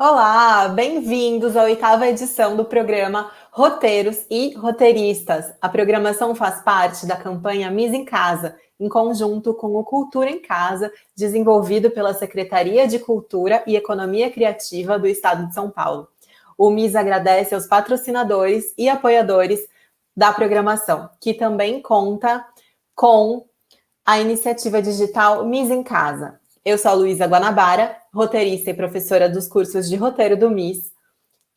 Olá, bem-vindos à oitava edição do programa Roteiros e Roteiristas. A programação faz parte da campanha Miss em Casa, em conjunto com o Cultura em Casa, desenvolvido pela Secretaria de Cultura e Economia Criativa do Estado de São Paulo. O MIS agradece aos patrocinadores e apoiadores da programação, que também conta com a iniciativa digital Miss em Casa. Eu sou a Luísa Guanabara, roteirista e professora dos cursos de roteiro do MIS,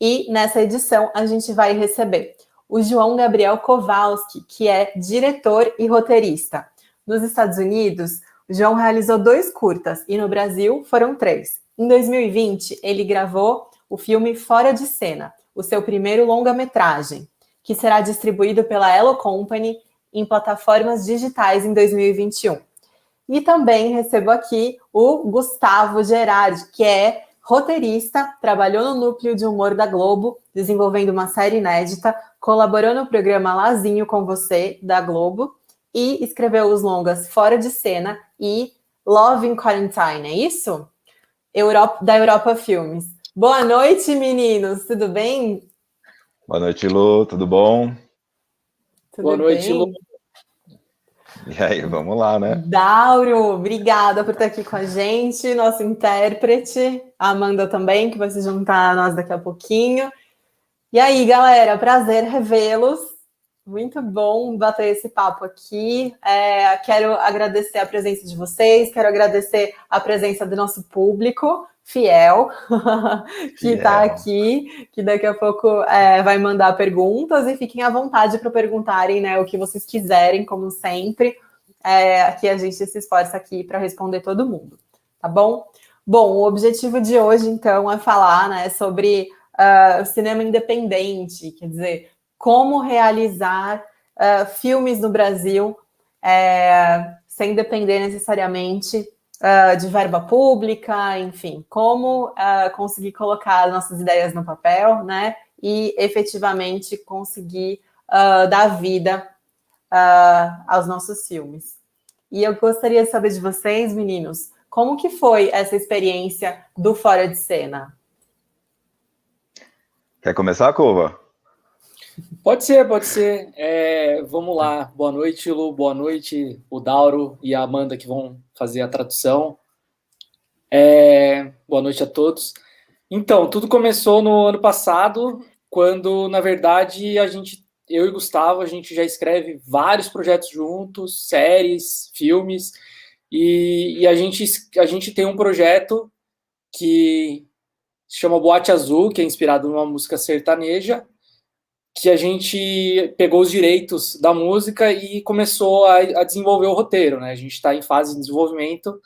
e nessa edição a gente vai receber o João Gabriel Kowalski, que é diretor e roteirista. Nos Estados Unidos, o João realizou 2 curtas e no Brasil foram 3. Em 2020, ele gravou o filme Fora de Cena, o seu primeiro longa-metragem, que será distribuído pela Hello Company em plataformas digitais em 2021. E também recebo aqui o Gustavo Gerardi, que é roteirista, trabalhou no núcleo de humor da Globo, desenvolvendo uma série inédita, colaborou no programa Lazinho com Você, da Globo, e escreveu os longas Fora de Cena e Love in Quarantine, é isso? Da Europa Filmes. Boa noite, meninos, tudo bem? Boa noite, Lu, tudo bom? Tudo bem? E aí, vamos lá, né? Dauro, obrigada por estar aqui com a gente, nosso intérprete, a Amanda também, que vai se juntar a nós daqui a pouquinho. E aí, galera, prazer revê-los. Muito bom bater esse papo aqui. Quero agradecer a presença de vocês, quero agradecer a presença do nosso público fiel, que está aqui, que daqui a pouco vai mandar perguntas e fiquem à vontade para perguntarem, né, o que vocês quiserem, como sempre. Aqui a gente se esforça aqui para responder todo mundo, tá bom? Bom, o objetivo de hoje, então, é falar, né, sobre o cinema independente, quer dizer, como realizar filmes no Brasil sem depender necessariamente de verba pública, enfim, como conseguir colocar nossas ideias no papel, né, e efetivamente conseguir dar vida aos nossos filmes. E eu gostaria de saber de vocês, meninos, como que foi essa experiência do Fora de Cena? Quer começar, Cova? Pode ser, pode ser. Vamos lá. Boa noite, Lu. Boa noite, o Dauro e a Amanda que vão fazer a tradução. Boa noite a todos. Então, tudo começou no ano passado, quando, na verdade, eu e Gustavo, a gente já escreve vários projetos juntos, séries, filmes, e a gente tem um projeto que se chama Boate Azul, que é inspirado numa música sertaneja, que a gente pegou os direitos da música e começou a desenvolver o roteiro, né? A gente está em fase de desenvolvimento,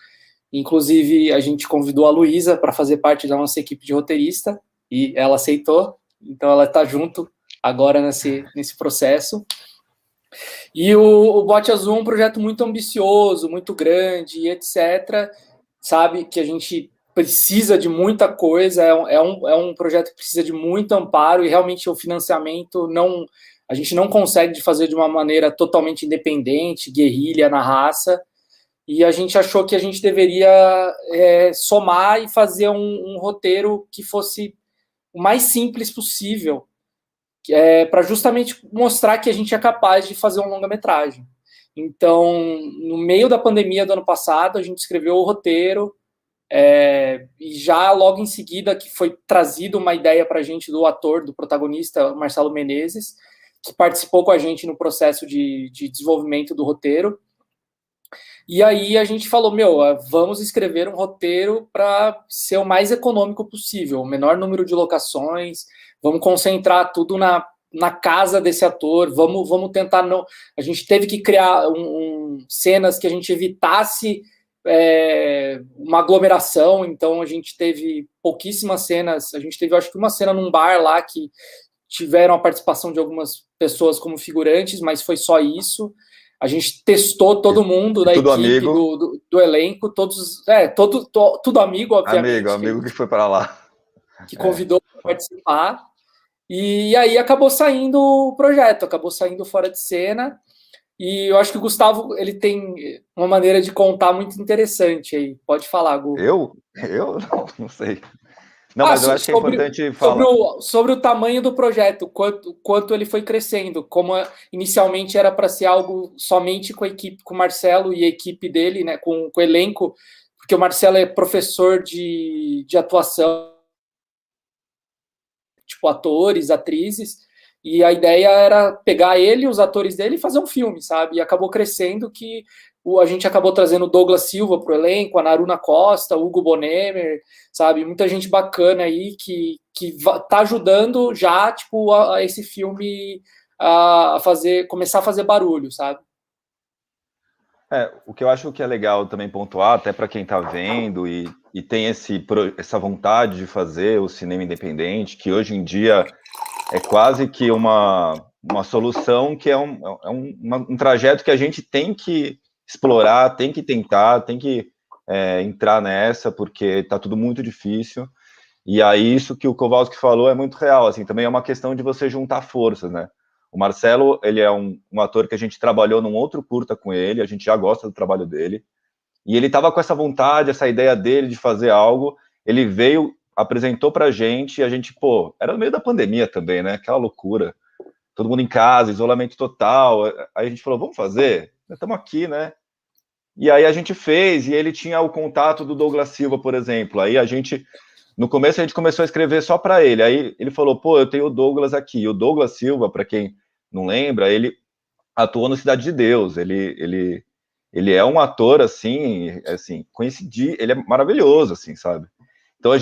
inclusive a gente convidou a Luísa para fazer parte da nossa equipe de roteirista e ela aceitou, então ela está junto agora nesse processo. E o Bote Azul é um projeto muito ambicioso, muito grande, etc. Sabe que a gente precisa de muita coisa, é um projeto que precisa de muito amparo e realmente o financiamento a gente não consegue fazer de uma maneira totalmente independente, guerrilha na raça, e a gente achou que a gente deveria somar e fazer um roteiro que fosse o mais simples possível, para justamente mostrar que a gente é capaz de fazer um longa-metragem. Então, no meio da pandemia do ano passado, a gente escreveu o roteiro, e já logo em seguida que foi trazido uma ideia para a gente do ator, do protagonista, Marcelo Menezes, que participou com a gente no processo de desenvolvimento do roteiro. E aí a gente falou, vamos escrever um roteiro para ser o mais econômico possível, o menor número de locações, vamos concentrar tudo na casa desse ator, vamos tentar não... A gente teve que criar cenas que a gente evitasse uma aglomeração, então a gente teve pouquíssimas cenas, a gente teve acho que uma cena num bar lá que tiveram a participação de algumas pessoas como figurantes, mas foi só isso. A gente testou todo mundo da equipe, do elenco, todos, tudo amigo, obviamente. Amigo que foi para lá. Que convidou para participar. E aí acabou saindo o projeto, acabou saindo Fora de Cena. E eu acho que o Gustavo, ele tem uma maneira de contar muito interessante aí. Pode falar, Gu. Eu? Não sei. Não, mas eu acho que é importante falar. Sobre o tamanho do projeto, quanto ele foi crescendo, como inicialmente era para ser algo somente com a equipe, com o Marcelo e a equipe dele, né, com o elenco, porque o Marcelo é professor de atuação, tipo atores, atrizes, e a ideia era pegar ele, os atores dele e fazer um filme, sabe? E acabou crescendo que a gente acabou trazendo o Douglas Silva para o elenco, a Naruna Costa, o Hugo Bonemer, sabe? Muita gente bacana aí que tá ajudando já, tipo, a esse filme a começar a fazer barulho, sabe? O que eu acho que é legal também pontuar, até para quem está vendo e tem essa vontade de fazer o cinema independente, que hoje em dia é quase que uma solução, que é um trajeto que a gente tem que explorar, tem que tentar, tem que entrar nessa, porque está tudo muito difícil. E aí isso que o Kowalski falou é muito real, assim, também é uma questão de você juntar forças, né? O Marcelo, ele é um ator que a gente trabalhou num outro curta com ele, a gente já gosta do trabalho dele, e ele estava com essa vontade, essa ideia dele de fazer algo, ele veio, apresentou pra gente, e a gente, pô, era no meio da pandemia também, né? Aquela loucura, todo mundo em casa, isolamento total, aí a gente falou, vamos fazer? Estamos aqui, né? E aí a gente fez, e ele tinha o contato do Douglas Silva, por exemplo, aí no começo a gente começou a escrever só para ele, aí ele falou, pô, eu tenho o Douglas aqui, o Douglas Silva, para quem não lembra, ele atuou no Cidade de Deus, ele é um ator, assim, coincidi, ele é maravilhoso, assim, sabe? Então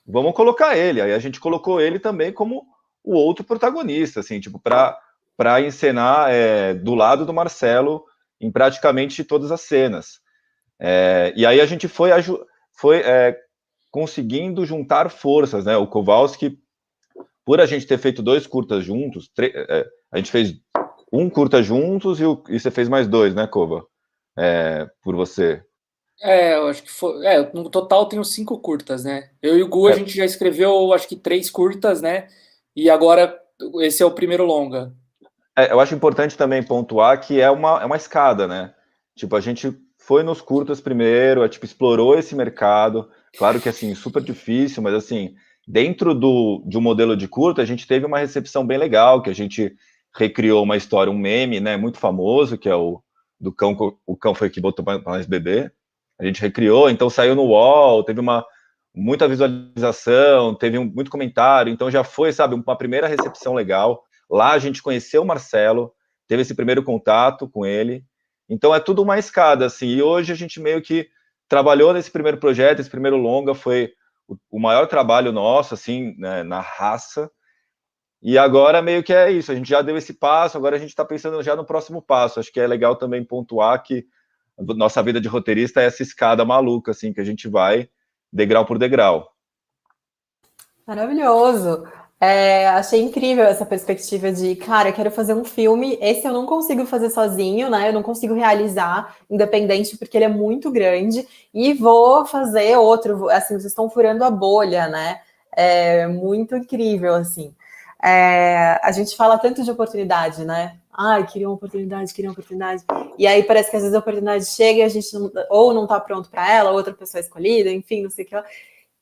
vamos colocar ele, aí a gente colocou ele também como o outro protagonista, assim, tipo, para encenar do lado do Marcelo em praticamente todas as cenas. E aí a gente foi conseguindo juntar forças, né? O Kowalski, por a gente ter feito 2 curtas juntos, a gente fez um curta juntos e você fez mais 2, né, Kova? Por você. Eu acho que foi. No total tenho 5 curtas, né? Eu e o Gu, a gente já escreveu, acho que 3 curtas, né? E agora esse é o primeiro longa. Eu acho importante também pontuar que é uma escada, né? Tipo, a gente foi nos curtas primeiro, explorou esse mercado. Claro que, assim, super difícil, mas, assim, dentro de um modelo de curta, a gente teve uma recepção bem legal, que a gente recriou uma história, um meme, né, muito famoso, que é o cão foi que botou para nós beber. A gente recriou, então saiu no UOL, teve muita visualização, teve muito comentário, então já foi, sabe, uma primeira recepção legal. Lá a gente conheceu o Marcelo, teve esse primeiro contato com ele. Então é tudo uma escada, assim. E hoje a gente meio que trabalhou nesse primeiro projeto, esse primeiro longa foi o maior trabalho nosso, assim, né, na raça. E agora meio que é isso, a gente já deu esse passo, agora a gente está pensando já no próximo passo. Acho que é legal também pontuar que nossa vida de roteirista é essa escada maluca, assim, que a gente vai degrau por degrau. Maravilhoso. Achei incrível essa perspectiva de, cara, eu quero fazer um filme. Esse eu não consigo fazer sozinho, né? Eu não consigo realizar independente porque ele é muito grande. E vou fazer outro. Assim, vocês estão furando a bolha, né? É muito incrível, assim. A gente fala tanto de oportunidade, né? Ai, queria uma oportunidade, queria uma oportunidade. E aí parece que às vezes a oportunidade chega e a gente ou não tá pronto para ela, ou outra pessoa escolhida, enfim, não sei o que.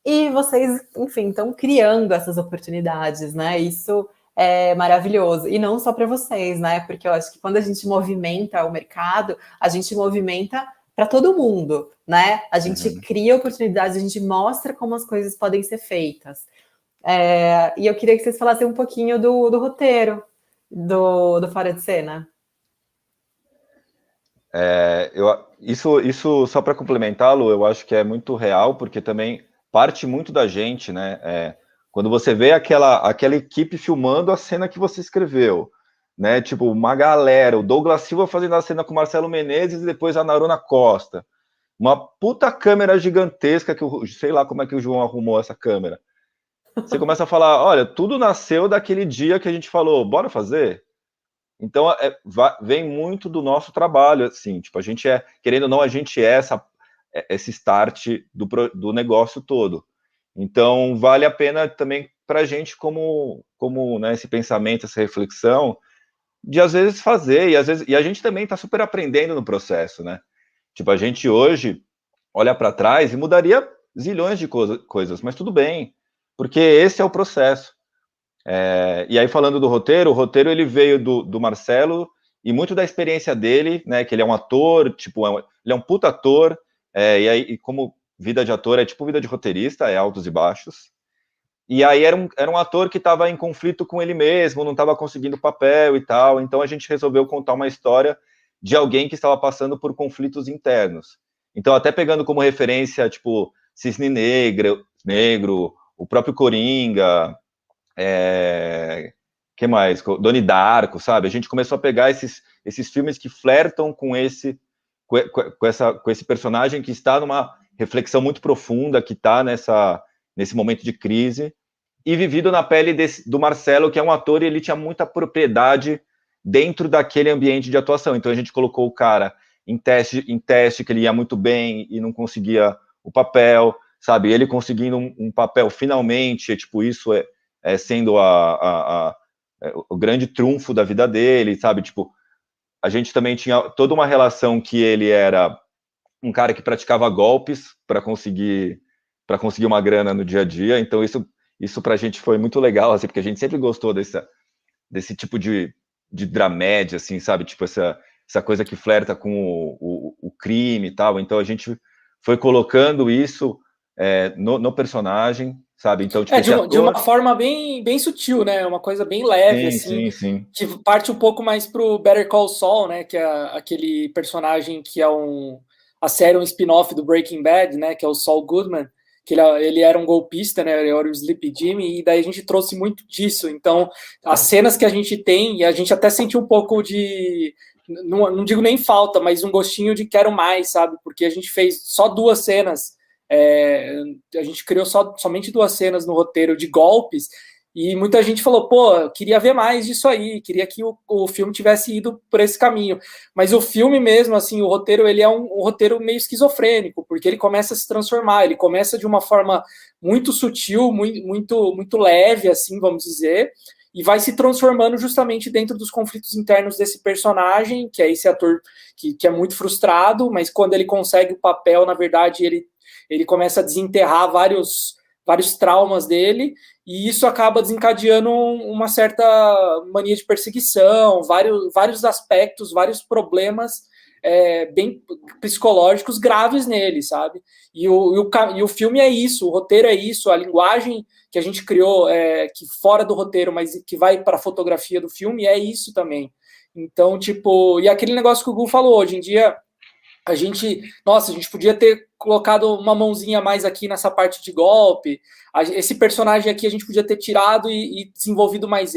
E vocês, enfim, estão criando essas oportunidades, né? Isso é maravilhoso. E não só para vocês, né? Porque eu acho que quando a gente movimenta o mercado, a gente movimenta para todo mundo, né? A gente cria oportunidades, a gente mostra como as coisas podem ser feitas. E eu queria que vocês falassem um pouquinho do roteiro do Fora de Cena. Isso só para complementá-lo, eu acho que é muito real, porque também parte muito da gente, né? Quando você vê aquela equipe filmando a cena que você escreveu, né? Tipo, uma galera, o Douglas Silva fazendo a cena com o Marcelo Menezes e depois a Naruna Costa. Uma puta câmera gigantesca que eu sei lá como é que o João arrumou essa câmera. Você começa a falar, olha, tudo nasceu daquele dia que a gente falou, bora fazer? Então, vem muito do nosso trabalho, assim, tipo, a gente querendo ou não, a gente esse start do negócio todo. Então, vale a pena também para a gente como né, esse pensamento, essa reflexão, de às vezes fazer, e a gente também está super aprendendo no processo, né? Tipo, a gente hoje olha para trás e mudaria zilhões de coisas, mas tudo bem, porque esse é o processo. E aí, falando do roteiro, o roteiro ele veio do Marcelo, e muito da experiência dele, né, que ele é um ator, tipo, ele é um puta ator, e aí, como vida de ator é tipo vida de roteirista, é altos e baixos, e aí era um ator que estava em conflito com ele mesmo, não estava conseguindo papel e tal, então a gente resolveu contar uma história de alguém que estava passando por conflitos internos. Então, até pegando como referência, tipo, Cisne Negro, o próprio Coringa, que mais? Donnie Darko, sabe? A gente começou a pegar esses filmes que flertam com esse personagem que está numa reflexão muito profunda, que está nesse momento de crise, e vivido na pele do Marcelo, que é um ator, e ele tinha muita propriedade dentro daquele ambiente de atuação. Então a gente colocou o cara em teste que ele ia muito bem e não conseguia o papel, sabe? Ele conseguindo um papel finalmente, tipo, isso sendo o grande trunfo da vida dele, sabe? Tipo, a gente também tinha toda uma relação que ele era um cara que praticava golpes para conseguir uma grana no dia a dia, então isso pra gente foi muito legal, assim, porque a gente sempre gostou desse tipo de dramédia, assim, sabe? Tipo, essa coisa que flerta com o crime e tal, então a gente foi colocando isso no personagem, sabe? Então, tipo, de uma forma bem, bem sutil, né? Uma coisa bem leve, assim. Sim. Que parte um pouco mais pro Better Call Saul, né? Que é aquele personagem que é a série, um spin-off do Breaking Bad, né? Que é o Saul Goodman, que ele era um golpista, né? Ele era o Sleepy Jimmy, e daí a gente trouxe muito disso. Então, as cenas que a gente tem, e a gente até sentiu um pouco de... Não digo nem falta, mas um gostinho de quero mais, sabe? Porque a gente fez só 2 cenas, a gente criou somente 2 cenas no roteiro de golpes, e muita gente falou, pô, queria ver mais disso aí, queria que o filme tivesse ido por esse caminho. Mas o filme mesmo, assim, o roteiro, ele é um roteiro meio esquizofrênico, porque ele começa a se transformar, ele começa de uma forma muito sutil, muito leve, assim, vamos dizer, e vai se transformando justamente dentro dos conflitos internos desse personagem, que é esse ator que é muito frustrado, mas quando ele consegue o papel, na verdade, ele começa a desenterrar vários traumas dele, e isso acaba desencadeando uma certa mania de perseguição, vários aspectos, vários problemas bem psicológicos graves nele, sabe? E o filme é isso, o roteiro é isso, a linguagem que a gente criou, que fora do roteiro, mas que vai para a fotografia do filme, é isso também. Então, tipo, e aquele negócio que o Gu falou, hoje em dia, a gente podia ter colocado uma mãozinha mais aqui nessa parte de golpe, esse personagem aqui a gente podia ter tirado e desenvolvido mais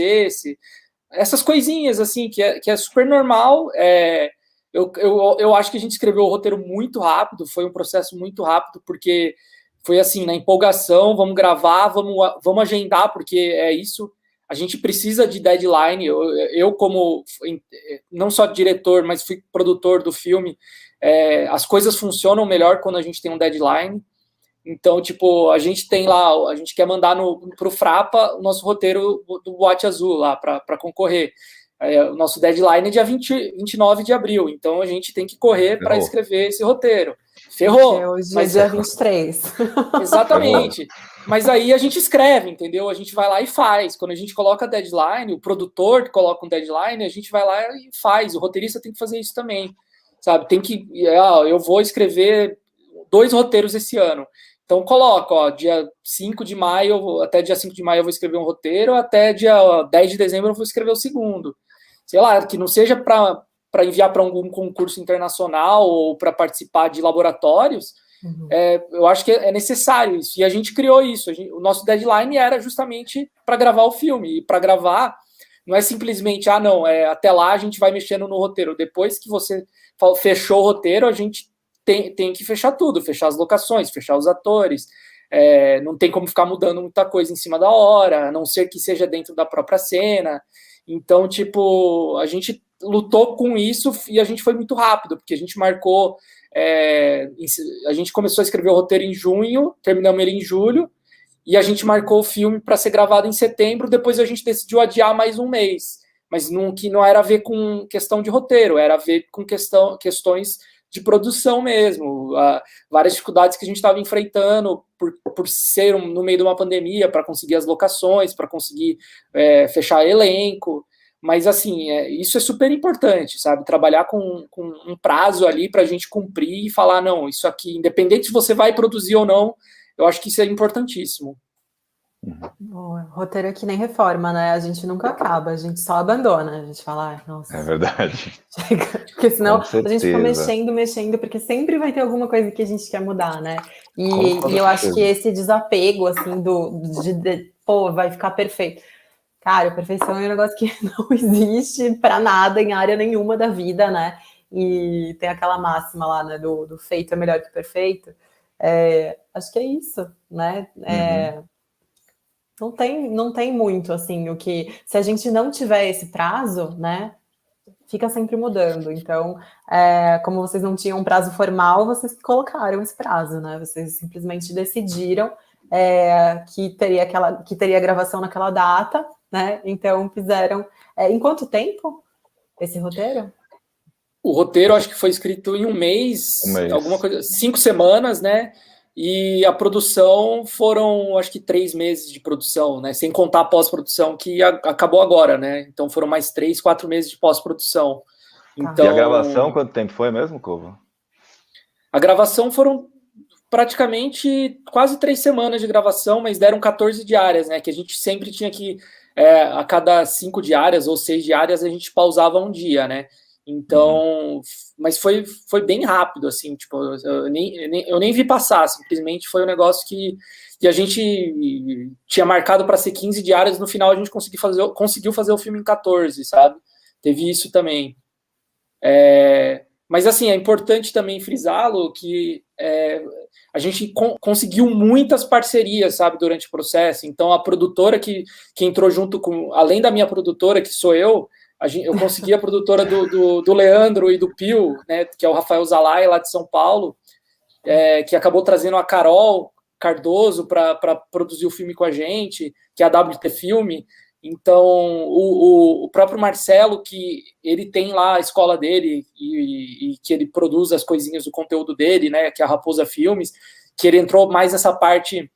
essas coisinhas, assim, que é super normal. Eu acho que a gente escreveu o roteiro muito rápido, foi um processo muito rápido, porque foi assim, na empolgação, vamos gravar, vamos agendar, porque é isso, a gente precisa de deadline. Eu como não só diretor, mas fui produtor do filme, as coisas funcionam melhor quando a gente tem um deadline. Então, tipo, a gente tem lá, a gente quer mandar pro Frapa o nosso roteiro do Boate Azul lá para concorrer. O nosso deadline é dia 29 de abril, então a gente tem que correr para escrever esse roteiro. Ferrou. Hoje é dia 23. Exatamente. Mas aí a gente escreve, entendeu? A gente vai lá e faz. Quando a gente coloca deadline, o produtor coloca um deadline, a gente vai lá e faz. O roteirista tem que fazer isso também, sabe? Tem que... eu vou escrever 2 roteiros esse ano. Então coloca, ó, dia 5 de maio, até dia 5 de maio eu vou escrever um roteiro, até dia 10 de dezembro eu vou escrever o segundo. Sei lá, que não seja para enviar para algum concurso internacional ou para participar de laboratórios, eu acho que é necessário isso. E a gente criou isso. O nosso deadline era justamente para gravar o filme. E para gravar, não é simplesmente, até lá a gente vai mexendo no roteiro. Depois que você fechou o roteiro, a gente tem que fechar tudo, fechar as locações, fechar os atores. Não tem como ficar mudando muita coisa em cima da hora, a não ser que seja dentro da própria cena. Então, tipo, a gente lutou com isso e a gente foi muito rápido, porque a gente marcou... a gente começou a escrever o roteiro em junho, terminamos ele em julho, e a gente marcou o filme para ser gravado em setembro. Depois a gente decidiu adiar mais um mês, mas que não era a ver com questão de roteiro, era a ver com questões de produção mesmo, várias dificuldades que a gente estava enfrentando por ser no meio de uma pandemia, para conseguir as locações, para conseguir fechar elenco. Mas, assim, isso é super importante, sabe? Trabalhar com um prazo ali para a gente cumprir e falar, não, isso aqui, independente se você vai produzir ou não, eu acho que isso é importantíssimo. Boa. Roteiro é que nem reforma, né? A gente nunca acaba, a gente só abandona. A gente fala, ai, nossa. É verdade. Chega. Porque senão Com certeza. a gente fica mexendo, porque sempre vai ter alguma coisa que a gente quer mudar, né? E Com eu acho certeza. que esse desapego, assim, pô, vai ficar perfeito. Cara, perfeição é um negócio que não existe para nada em área nenhuma da vida, né? E tem aquela máxima lá, né, do feito é melhor que perfeito. Acho que é isso, né? Não tem muito, assim, o que... Se a gente não tiver esse prazo, né, fica sempre mudando. Então, como vocês não tinham um prazo formal, vocês colocaram esse prazo, né? Vocês simplesmente decidiram que teria gravação naquela data, né? Então, fizeram... em quanto tempo esse roteiro? O roteiro, acho que foi escrito em um mês. Alguma coisa, 5 semanas, né? E a produção foram, acho que 3 meses de produção, né? Sem contar a pós-produção, que acabou agora, né? Então foram mais 3, 4 meses de pós-produção. Então, e a gravação, quanto tempo foi mesmo, Covo? A gravação foram praticamente quase 3 semanas de gravação, mas deram 14 diárias, né? Que a gente sempre tinha que, a cada 5 diárias ou 6 diárias, a gente pausava um dia, né? Então, mas foi bem rápido, assim, tipo, eu nem vi passar, simplesmente foi um negócio que a gente tinha marcado para ser 15 diárias, no final a gente conseguiu fazer o filme em 14, sabe? Teve isso também. Mas, assim, é importante também frisá-lo que a gente conseguiu muitas parcerias, sabe, durante o processo. Então, a produtora que entrou junto com, além da minha produtora, que sou eu consegui a produtora do Leandro e do Pio, né, que é o Rafael Zalai, lá de São Paulo, que acabou trazendo a Carol Cardoso para produzir o filme com a gente, que é a WT Filme. Então, o próprio Marcelo, que ele tem lá a escola dele e que ele produz as coisinhas do conteúdo dele, né, que é a Raposa Filmes, que ele entrou mais nessa parte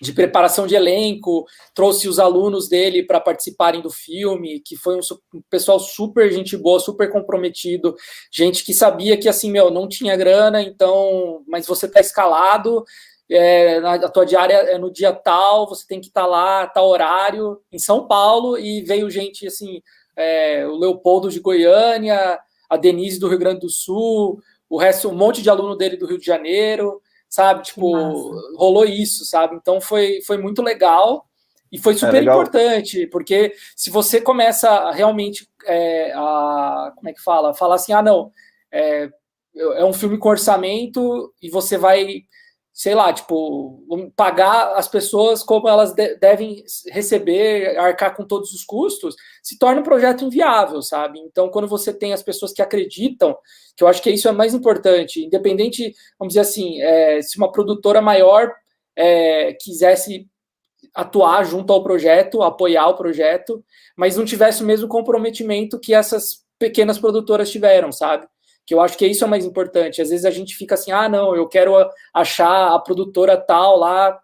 de preparação de elenco, trouxe os alunos dele para participarem do filme, que foi um pessoal super gente boa, super comprometido, gente que sabia que, assim, não tinha grana, então, mas você tá escalado, a tua diária é no dia tal, você tem que estar lá, tal horário, em São Paulo, e veio gente, assim, o Leopoldo de Goiânia, a Denise do Rio Grande do Sul, o resto, um monte de aluno dele do Rio de Janeiro, sabe, tipo, rolou isso, sabe, então foi muito legal e foi super importante, porque se você começa a realmente como é que fala? Falar assim, é um filme com orçamento e você vai, sei lá, tipo, pagar as pessoas como elas devem receber, arcar com todos os custos, se torna um projeto inviável, sabe? Então, quando você tem as pessoas que acreditam, que eu acho que isso é mais importante, independente, vamos dizer assim, se uma produtora maior quisesse atuar junto ao projeto, apoiar o projeto, mas não tivesse o mesmo comprometimento que essas pequenas produtoras tiveram, sabe? Que eu acho que isso é mais importante. Às vezes a gente fica assim, não, eu quero achar a produtora tal lá,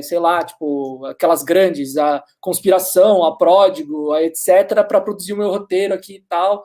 sei lá, tipo, aquelas grandes, a Conspiração, a Pródigo, a etc., para produzir o meu roteiro aqui e tal.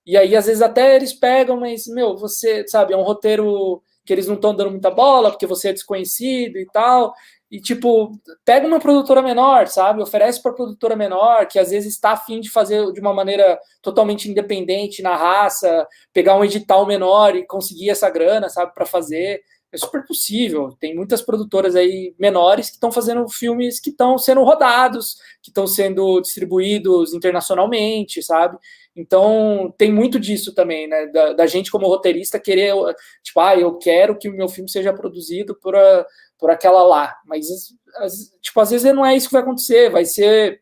E aí, às vezes, até eles pegam, mas, você, sabe, é um roteiro que eles não estão dando muita bola, porque você é desconhecido e tal. E, tipo, pega uma produtora menor, sabe? Oferece para produtora menor, que às vezes está afim de fazer de uma maneira totalmente independente, na raça, pegar um edital menor e conseguir essa grana, sabe, para fazer. É super possível. Tem muitas produtoras aí menores que estão fazendo filmes que estão sendo rodados, que estão sendo distribuídos internacionalmente, sabe? Então, tem muito disso também, né? Da gente como roteirista querer, tipo, eu quero que o meu filme seja produzido por aquela lá. Mas, tipo, às vezes não é isso que vai acontecer. Vai ser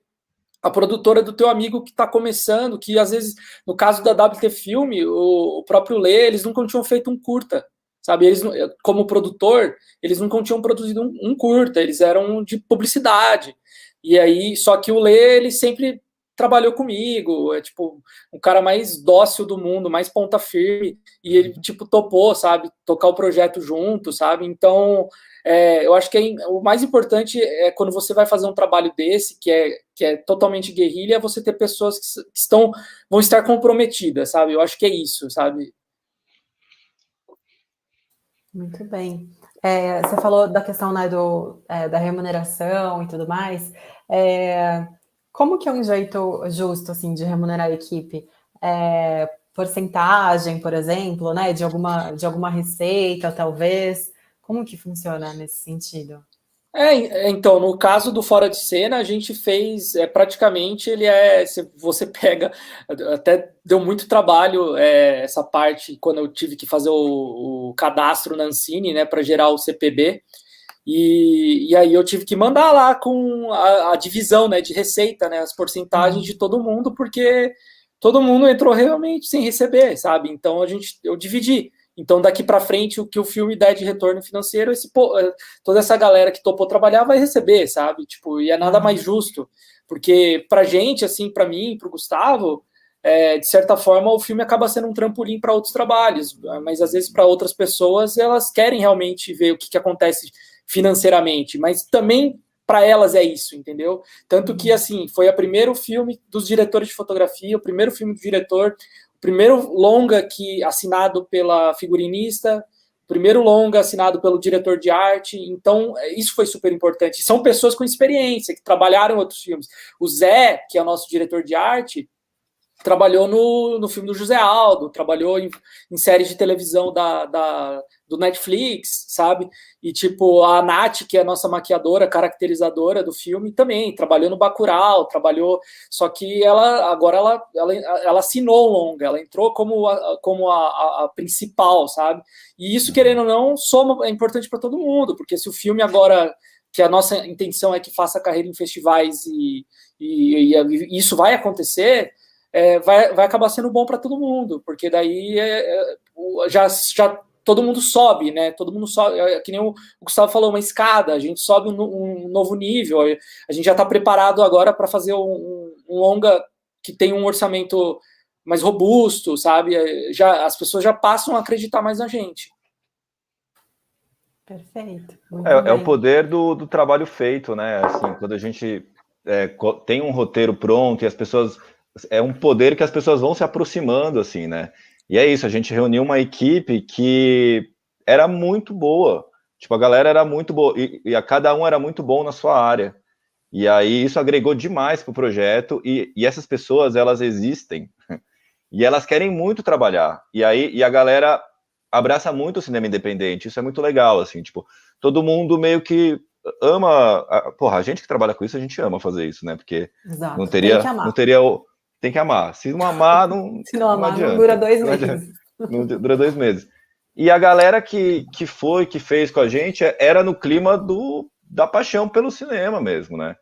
a produtora do teu amigo que está começando, que às vezes, no caso da WT Filme, o próprio Lê, eles nunca tinham feito um curta, sabe? Eles, como produtor, eles nunca tinham produzido um curta, eles eram de publicidade. E aí, só que o Lê, ele sempre trabalhou comigo, é tipo um cara mais dócil do mundo, mais ponta firme, e ele tipo topou, sabe, tocar o projeto junto, sabe? Então, eu acho que o mais importante é quando você vai fazer um trabalho desse, que é totalmente guerrilha, é você ter pessoas que vão estar comprometidas, sabe? Eu acho que é isso, sabe? Muito bem. Você falou da questão, né, da remuneração e tudo mais. Como que é um jeito justo, assim, de remunerar a equipe? Porcentagem, por exemplo, né, de alguma receita, talvez? Como que funciona nesse sentido? Então, no caso do Fora de Cena, a gente fez praticamente você pega, até deu muito trabalho essa parte quando eu tive que fazer o cadastro na Ancine, né, para gerar o CPB, e aí eu tive que mandar lá com a divisão, né, de receita, né, as porcentagens de todo mundo, porque todo mundo entrou realmente sem receber, sabe? Então eu dividi. Então, daqui para frente, o que o filme der de retorno financeiro, toda essa galera que topou trabalhar vai receber, sabe? Tipo, e é nada mais justo. Porque pra gente, assim, pra mim, pro Gustavo, de certa forma, o filme acaba sendo um trampolim para outros trabalhos. Mas, às vezes, para outras pessoas, elas querem realmente ver o que acontece financeiramente. Mas também, para elas, é isso, entendeu? Tanto que, assim, foi o primeiro filme dos diretores de fotografia, o primeiro filme do diretor, primeiro longa assinado pela figurinista, primeiro longa assinado pelo diretor de arte, então isso foi super importante. São pessoas com experiência, que trabalharam em outros filmes. O Zé, que é o nosso diretor de arte, trabalhou no filme do José Aldo, trabalhou em séries de televisão do Netflix, sabe? E, tipo, a Nath, que é a nossa maquiadora, caracterizadora do filme, também trabalhou no Bacurau, só que ela assinou o longa, ela entrou como a principal, sabe? E isso, querendo ou não, é importante para todo mundo, porque se o filme agora, que a nossa intenção é que faça carreira em festivais e isso vai acontecer, vai acabar sendo bom para todo mundo, porque daí já todo mundo sobe, né? Todo mundo sobe, que nem o Gustavo falou, uma escada, a gente sobe um novo nível, a gente já está preparado agora para fazer um longa que tem um orçamento mais robusto, sabe? As pessoas já passam a acreditar mais na gente. Perfeito. É o poder do trabalho feito, né? Assim, quando a gente tem um roteiro pronto e as pessoas... É um poder que as pessoas vão se aproximando, assim, né? E é isso, a gente reuniu uma equipe que era muito boa. Tipo, a galera era muito boa e a cada um era muito bom na sua área. E aí isso agregou demais para o projeto e essas pessoas, elas existem e elas querem muito trabalhar. E a galera abraça muito o cinema independente. Isso é muito legal, assim, tipo, todo mundo meio que ama... Porra, a gente que trabalha com isso, a gente ama fazer isso, né? Porque Exato. não teria tem que amar. Se não amar, Se não amar, adianta. não dura 2 Não meses. adianta. Não dura 2 meses. E a galera que fez com a gente, era no clima da paixão pelo cinema mesmo, né?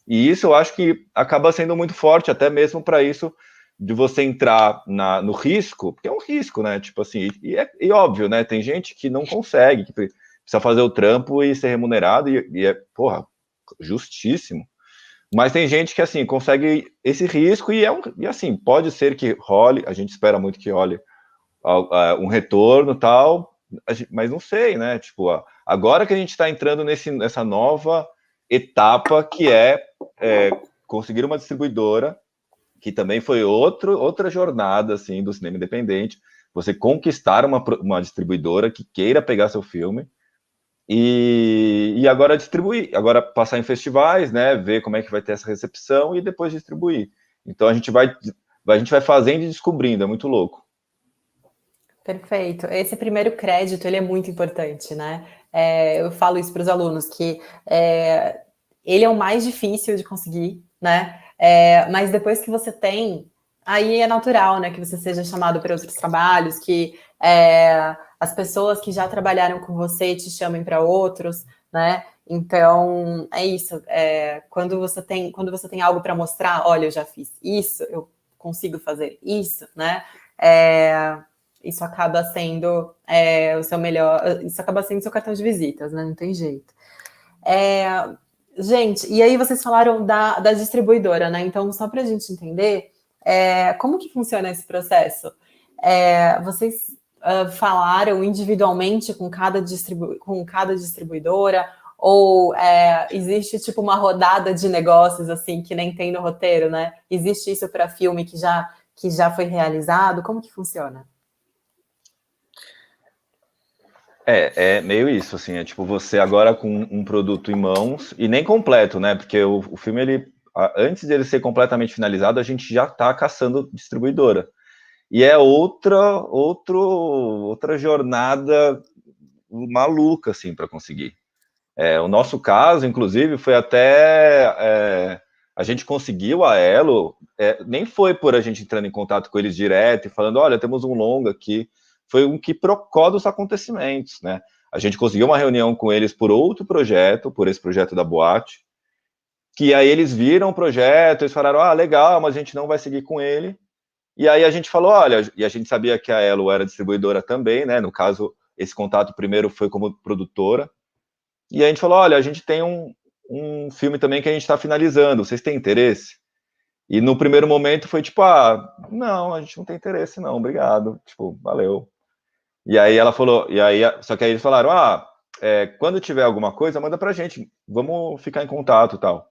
E isso eu acho que acaba sendo muito forte, até mesmo para isso, de você entrar no risco, porque é um risco, né? Tipo assim, e óbvio, né? Tem gente que não consegue, que precisa fazer o trampo e ser remunerado, e é, porra, justíssimo. Mas tem gente que, assim, consegue esse risco e assim, pode ser que role, a gente espera muito que role um retorno e tal, mas não sei, né? Tipo, agora que a gente está entrando nessa nova etapa que é conseguir uma distribuidora, que também foi outra jornada, assim, do cinema independente, você conquistar uma distribuidora que queira pegar seu filme, e agora distribuir, agora passar em festivais, né, ver como é que vai ter essa recepção e depois distribuir. Então a gente vai fazendo e descobrindo, é muito louco. Perfeito. Esse primeiro crédito, ele é muito importante, né? Eu falo isso para os alunos, que ele é o mais difícil de conseguir, né? Mas depois que você tem, aí é natural, né, que você seja chamado para outros trabalhos, que as pessoas que já trabalharam com você te chamem para outros, né? Então, é isso. Quando você tem algo para mostrar, olha, eu já fiz isso, eu consigo fazer isso, né? Isso acaba sendo o seu melhor, isso acaba sendo seu cartão de visitas, né? Não tem jeito. Gente, e aí vocês falaram da distribuidora, né? Então, só para a gente entender, como que funciona esse processo? Vocês falaram individualmente com cada distribuidora, ou existe tipo uma rodada de negócios, assim, que nem tem no roteiro, né? Existe isso para filme que já foi realizado? Como que funciona? É meio isso, assim, é tipo você agora com um produto em mãos, e nem completo, né, porque o filme, antes dele ser completamente finalizado, a gente já tá caçando distribuidora, e é outra jornada maluca, assim, para conseguir. O nosso caso, inclusive, foi até, a gente conseguiu a Elo, nem foi por a gente entrando em contato com eles direto e falando, olha, temos um longa aqui, foi um quiprocó dos acontecimentos, né? A gente conseguiu uma reunião com eles por outro projeto, por esse projeto da boate, que aí eles viram o projeto, eles falaram, legal, mas a gente não vai seguir com ele. E aí a gente falou, olha, e a gente sabia que a Elo era distribuidora também, né? No caso, esse contato primeiro foi como produtora. E a gente falou, olha, a gente tem um filme também que a gente está finalizando, vocês têm interesse? E no primeiro momento foi tipo, não, a gente não tem interesse não, obrigado, tipo, valeu. E aí ela falou, só que aí eles falaram, quando tiver alguma coisa, manda pra gente, vamos ficar em contato e tal.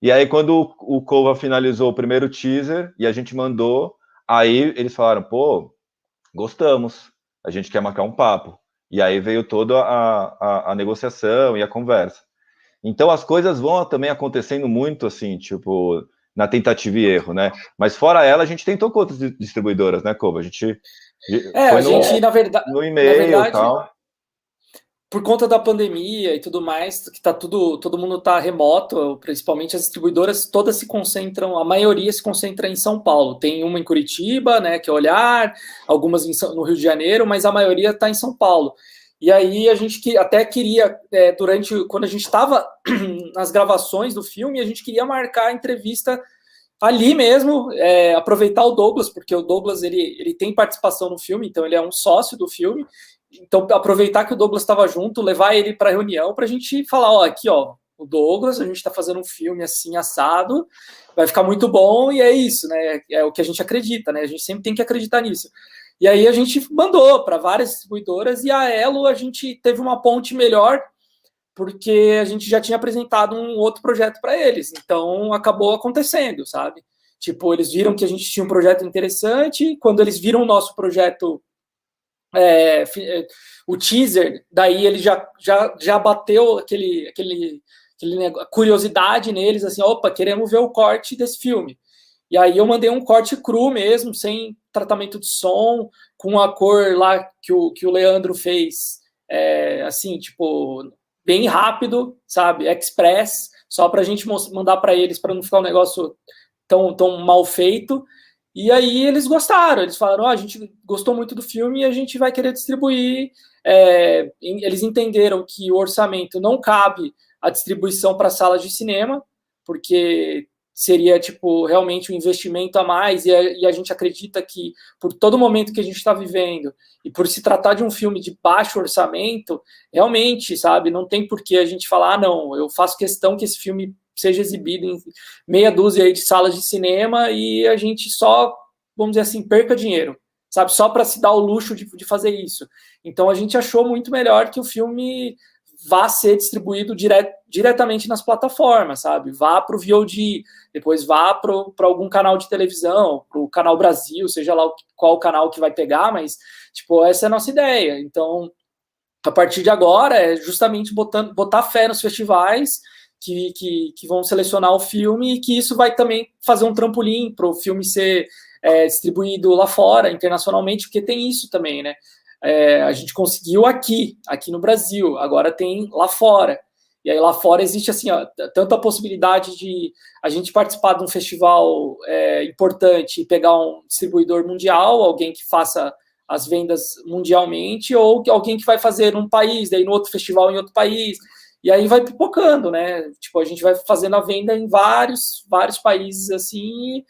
E aí quando o Cova finalizou o primeiro teaser e a gente mandou, aí eles falaram, pô, gostamos, a gente quer marcar um papo. E aí veio toda a negociação e a conversa. Então as coisas vão também acontecendo muito assim, tipo, na tentativa e erro, né? Mas fora ela, a gente tentou com outras distribuidoras, né, Cova? A gente foi a gente, na no e-mail e tal. Por conta da pandemia e tudo mais, que tá todo mundo tá remoto, principalmente as distribuidoras, todas se concentram, a maioria se concentra em São Paulo. Tem uma em Curitiba, né, que é Olhar, algumas no Rio de Janeiro, mas a maioria está em São Paulo. E aí a gente até queria, quando a gente estava nas gravações do filme, a gente queria marcar a entrevista ali mesmo, aproveitar o Douglas, porque o Douglas ele tem participação no filme, então ele é um sócio do filme. Então, aproveitar que o Douglas estava junto, levar ele para a reunião para a gente falar, aqui, o Douglas, a gente está fazendo um filme assim, assado, vai ficar muito bom, e é isso, né? É o que a gente acredita, né? A gente sempre tem que acreditar nisso. E aí a gente mandou para várias distribuidoras, e a Elo a gente teve uma ponte melhor, porque a gente já tinha apresentado um outro projeto para eles. Então, acabou acontecendo, sabe? Tipo, eles viram que a gente tinha um projeto interessante, quando eles viram o nosso projeto, o teaser, daí ele já bateu aquele curiosidade neles, assim, opa, queremos ver o corte desse filme. E aí eu mandei um corte cru mesmo, sem tratamento de som, com a cor lá que o Leandro fez, assim, tipo, bem rápido, sabe, express, só pra gente mandar para eles, para não ficar um negócio tão mal feito. E aí eles gostaram, eles falaram, a gente gostou muito do filme e a gente vai querer distribuir. Eles entenderam que o orçamento não cabe a distribuição para salas de cinema, porque seria tipo realmente um investimento a mais, e a gente acredita que por todo o momento que a gente está vivendo, e por se tratar de um filme de baixo orçamento, realmente, sabe, não tem por que a gente falar, não, eu faço questão que esse filme seja exibido em meia dúzia aí de salas de cinema e a gente só, vamos dizer assim, perca dinheiro, sabe? Só para se dar o luxo de fazer isso. Então a gente achou muito melhor que o filme vá ser distribuído diretamente nas plataformas, sabe? Vá para o VOD, depois vá para algum canal de televisão, para o Canal Brasil, seja lá qual canal que vai pegar, mas, tipo, essa é a nossa ideia. Então, a partir de agora, é justamente botar fé nos festivais que vão selecionar o filme e que isso vai também fazer um trampolim para o filme ser distribuído lá fora, internacionalmente, porque tem isso também, né? A gente conseguiu aqui no Brasil, agora tem lá fora. E aí lá fora existe assim, tanto a possibilidade de a gente participar de um festival importante e pegar um distribuidor mundial, alguém que faça as vendas mundialmente, ou alguém que vai fazer num país, daí no outro festival em outro país. E aí vai pipocando, né? Tipo, a gente vai fazendo a venda em vários países assim,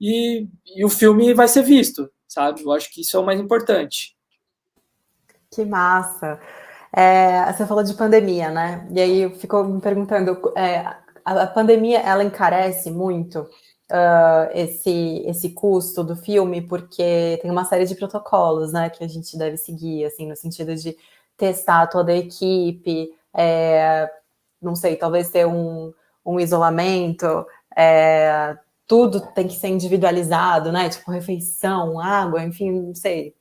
e o filme vai ser visto, sabe? Eu acho que isso é o mais importante. Que massa! Você falou de pandemia, né? E aí ficou me perguntando, a pandemia, ela encarece muito esse custo do filme, porque tem uma série de protocolos, né, que a gente deve seguir, assim, no sentido de testar toda a equipe, não sei, talvez ter um isolamento, tudo tem que ser individualizado, né? Tipo, refeição, água, enfim, não sei.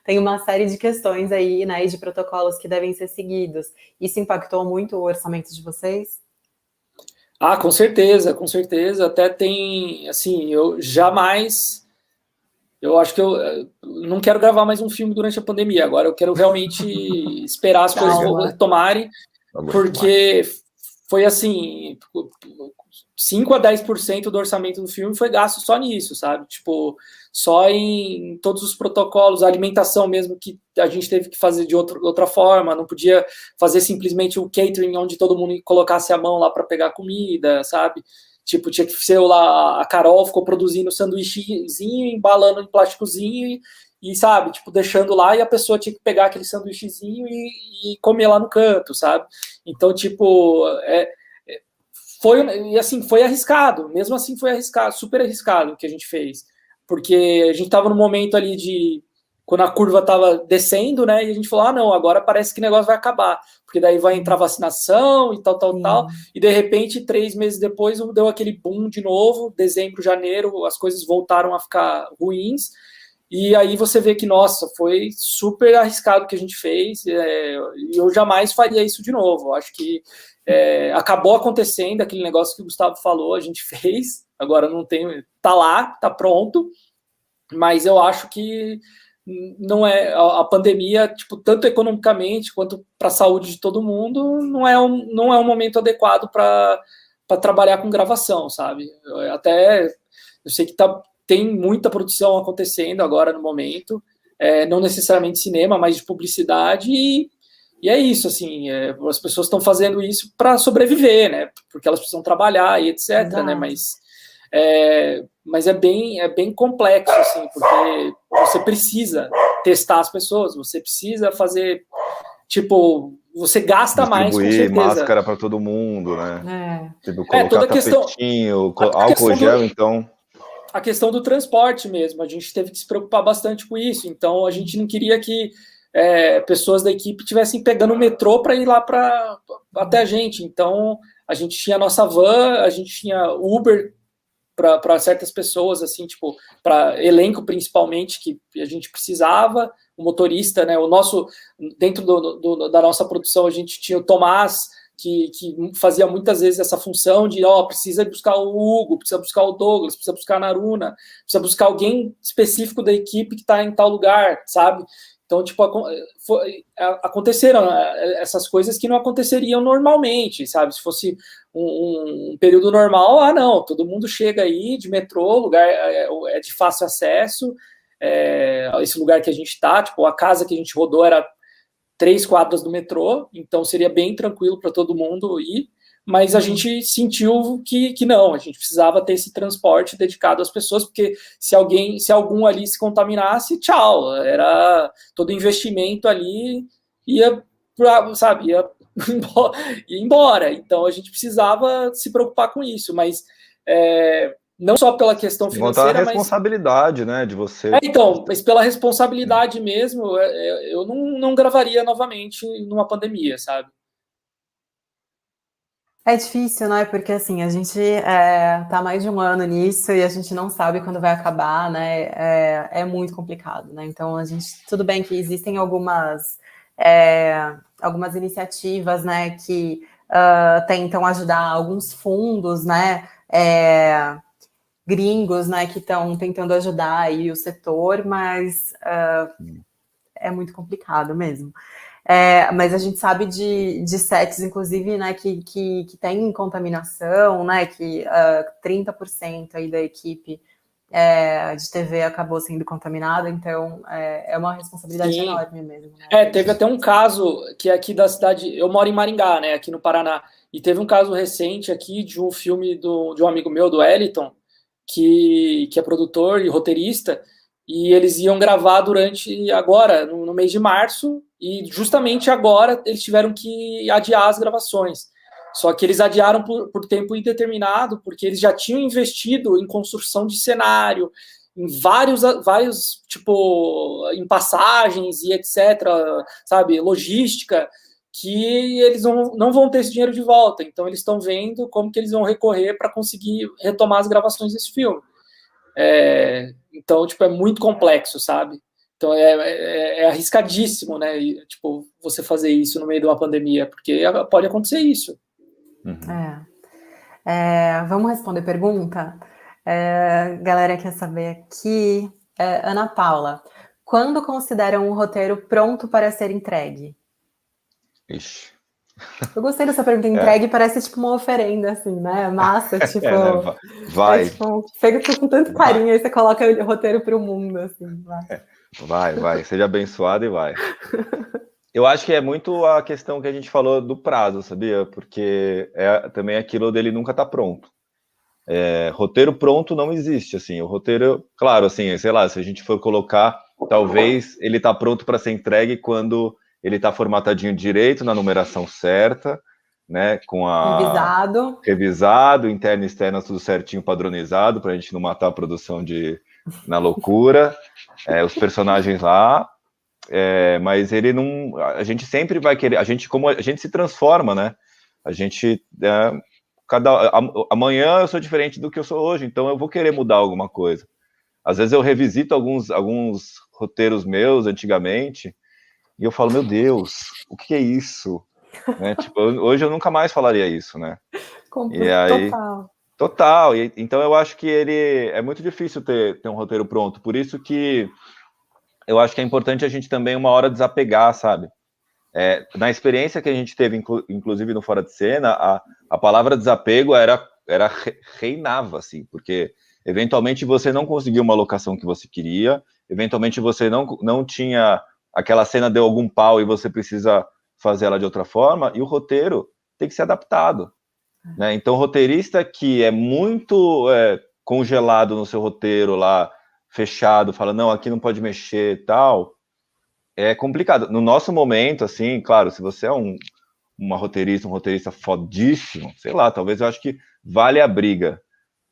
Tem uma série de questões aí, né? E de protocolos que devem ser seguidos. Isso impactou muito o orçamento de vocês? Ah, com certeza, com certeza. Até tem, assim, eu acho que eu não quero gravar mais um filme durante a pandemia. Agora eu quero realmente esperar as coisas retomarem, porque foi assim, 5 a 10% do orçamento do filme foi gasto só nisso, sabe? Tipo, só em todos os protocolos, a alimentação mesmo, que a gente teve que fazer de outra forma, não podia fazer simplesmente o catering onde todo mundo colocasse a mão lá para pegar comida, sabe? Tipo, tinha que ser lá, a Carol ficou produzindo sanduíchezinho, embalando em plásticozinho e, sabe, tipo, deixando lá, e a pessoa tinha que pegar aquele sanduíchezinho e comer lá no canto, sabe? Então, tipo, foi arriscado, mesmo assim foi arriscado, super arriscado o que a gente fez, porque a gente estava no momento ali quando a curva estava descendo, né, e a gente falou, não, agora parece que o negócio vai acabar, porque daí vai entrar vacinação e tal, e de repente, 3 meses depois, deu aquele boom de novo, dezembro, janeiro, as coisas voltaram a ficar ruins, e aí você vê que, nossa, foi super arriscado o que a gente fez, e eu jamais faria isso de novo. Acho que acabou acontecendo aquele negócio que o Gustavo falou, a gente fez, agora não tem, tá lá, tá pronto, mas eu acho que não é a pandemia, tipo, tanto economicamente quanto para a saúde de todo mundo, não é um momento adequado para trabalhar com gravação, sabe? Eu sei que tem muita produção acontecendo agora no momento, não necessariamente cinema, mas de publicidade, e é isso, assim, as pessoas estão fazendo isso para sobreviver, né? Porque elas precisam trabalhar e etc, exato, né? Mas é bem complexo, assim, porque você precisa testar as pessoas, você precisa fazer, tipo, você gasta mais, com certeza. Máscara para todo mundo, né? Tipo, colocar toda tapetinho, álcool gel, então... A questão do transporte mesmo, a gente teve que se preocupar bastante com isso, então a gente não queria que pessoas da equipe estivessem pegando o metrô para ir lá até a gente, então a gente tinha a nossa van, a gente tinha Uber para certas pessoas, assim, tipo, para elenco principalmente, que a gente precisava, o motorista, né, dentro da nossa produção, a gente tinha o Tomás, que fazia muitas vezes essa função de, precisa buscar o Hugo, precisa buscar o Douglas, precisa buscar a Naruna, precisa buscar alguém específico da equipe que está em tal lugar, sabe? Então, tipo, aconteceram essas coisas que não aconteceriam normalmente, sabe? Se fosse um período normal, não, todo mundo chega aí de metrô, lugar é de fácil acesso, esse lugar que a gente está, tipo, a casa que a gente rodou era 3 quadras do metrô, então seria bem tranquilo para todo mundo ir, mas a gente sentiu que não, a gente precisava ter esse transporte dedicado às pessoas, porque se algum ali se contaminasse, tchau, era todo investimento ali ia embora, então a gente precisava se preocupar com isso, mas não só pela questão financeira, a responsabilidade, né, de você... então, mas pela responsabilidade mesmo, eu não gravaria novamente numa pandemia, sabe? É difícil, né? Porque assim, a gente tá mais de um ano nisso e a gente não sabe quando vai acabar, né? É muito complicado, né? Então, tudo bem que existem algumas iniciativas, né, que tentam ajudar, alguns fundos, né, gringos, né, que estão tentando ajudar aí o setor, mas é muito complicado mesmo. Mas a gente sabe de sets, inclusive, né, que tem contaminação, né, que 30% aí da equipe de TV acabou sendo contaminada, então é uma responsabilidade enorme mesmo. Né? Teve até um caso que aqui da cidade, eu moro em Maringá, né, aqui no Paraná, e teve um caso recente aqui de um filme de um amigo meu, do Eliton, que é produtor e roteirista, e eles iam gravar agora, no mês de março, e justamente agora eles tiveram que adiar as gravações. Só que eles adiaram por tempo indeterminado, porque eles já tinham investido em construção de cenário, em vários tipo, em passagens e etc., sabe, logística, que eles não vão ter esse dinheiro de volta. Então, eles estão vendo como que eles vão recorrer para conseguir retomar as gravações desse filme. Então, tipo, é muito complexo, sabe? Então, é arriscadíssimo, né? E, tipo, você fazer isso no meio de uma pandemia, porque pode acontecer isso. Uhum. Vamos responder pergunta? Galera quer saber aqui. Ana Paula, quando consideram um roteiro pronto para ser entregue? Ixi. Eu gostei dessa pergunta. Entregue parece tipo uma oferenda, assim, né? Massa, tipo. Né? Vai. Tipo, feito com tanto carinho, aí você coloca o roteiro para o mundo, assim. Vai. Seja abençoado e vai. Eu acho que é muito a questão que a gente falou do prazo, sabia? Porque é também aquilo dele nunca tá pronto. Roteiro pronto não existe, assim. O roteiro, claro, assim, sei lá, se a gente for colocar, talvez ele tá pronto para ser entregue quando ele tá formatadinho direito, na numeração certa, né? Com revisado, interno e externo, tudo certinho, padronizado, para a gente não matar a produção na loucura. Os personagens lá. Mas ele não. A gente sempre vai querer. Como a gente se transforma, né? A gente. Amanhã eu sou diferente do que eu sou hoje, então eu vou querer mudar alguma coisa. Às vezes eu revisito alguns roteiros meus antigamente e eu falo, meu Deus, o que é isso? Né? Tipo, hoje eu nunca mais falaria isso, né? E aí, total. Então eu acho que ele é muito difícil ter um roteiro pronto. Por isso que eu acho que é importante a gente também uma hora desapegar, sabe? Na experiência que a gente teve, inclusive no Fora de Cena, a palavra desapego reinava, assim, porque eventualmente você não conseguiu uma locação que você queria, eventualmente você não tinha, aquela cena deu algum pau e você precisa fazer ela de outra forma, e o roteiro tem que ser adaptado, né? Então, roteirista que é muito congelado no seu roteiro lá, fechado, fala, não, aqui não pode mexer e tal, é complicado. No nosso momento, assim, claro, se você é um roteirista fodíssimo, sei lá, talvez eu acho que vale a briga,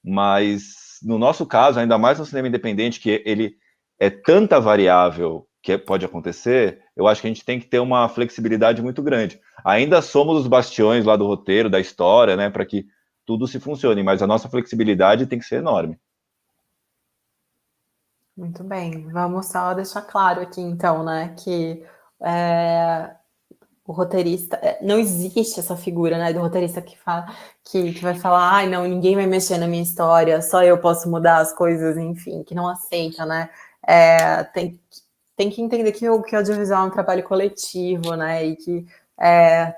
mas no nosso caso, ainda mais no cinema independente, que ele é tanta variável que pode acontecer, eu acho que a gente tem que ter uma flexibilidade muito grande. Ainda somos os bastiões lá do roteiro, da história, né, para que tudo se funcione, mas a nossa flexibilidade tem que ser enorme. Muito bem, vamos só deixar claro aqui, então, né, que o roteirista, não existe essa figura, né, do roteirista que vai falar, ai, não, ninguém vai mexer na minha história, só eu posso mudar as coisas, enfim, que não aceita, né, tem que entender que o audiovisual é um trabalho coletivo, né, e que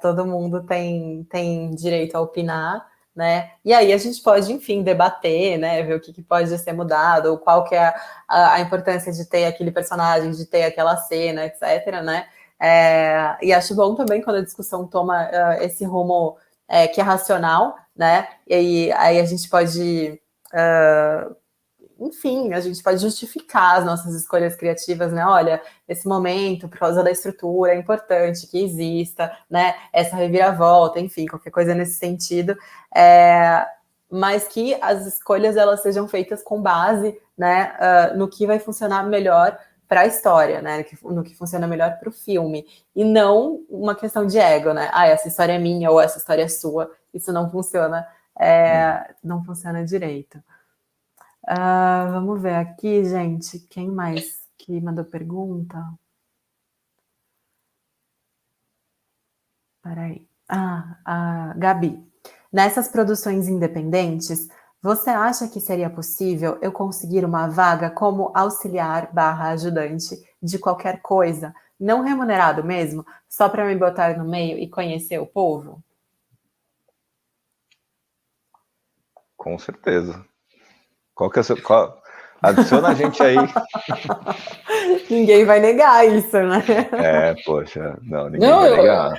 todo mundo tem direito a opinar, né? E aí a gente pode, enfim, debater, né? Ver o que pode ser mudado, ou qual que é a importância de ter aquele personagem, de ter aquela cena, etc., né? E acho bom também quando a discussão toma esse rumo que é racional, né? E aí a gente pode... enfim, a gente pode justificar as nossas escolhas criativas, né? Olha, nesse momento, por causa da estrutura, é importante que exista, né? Essa reviravolta, enfim, qualquer coisa nesse sentido. Mas que as escolhas elas sejam feitas com base, né, no que vai funcionar melhor para a história, né? No que funciona melhor para o filme. E não uma questão de ego, né? Ah, essa história é minha ou essa história é sua. Isso não funciona, não funciona direito. Vamos ver aqui, gente. Quem mais que mandou pergunta? Peraí. A Gabi. Nessas produções independentes, você acha que seria possível eu conseguir uma vaga como auxiliar/ajudante de qualquer coisa, não remunerado mesmo, só para me botar no meio e conhecer o povo? Com certeza. Adiciona a gente aí. Ninguém vai negar isso, né? Poxa, ninguém vai negar.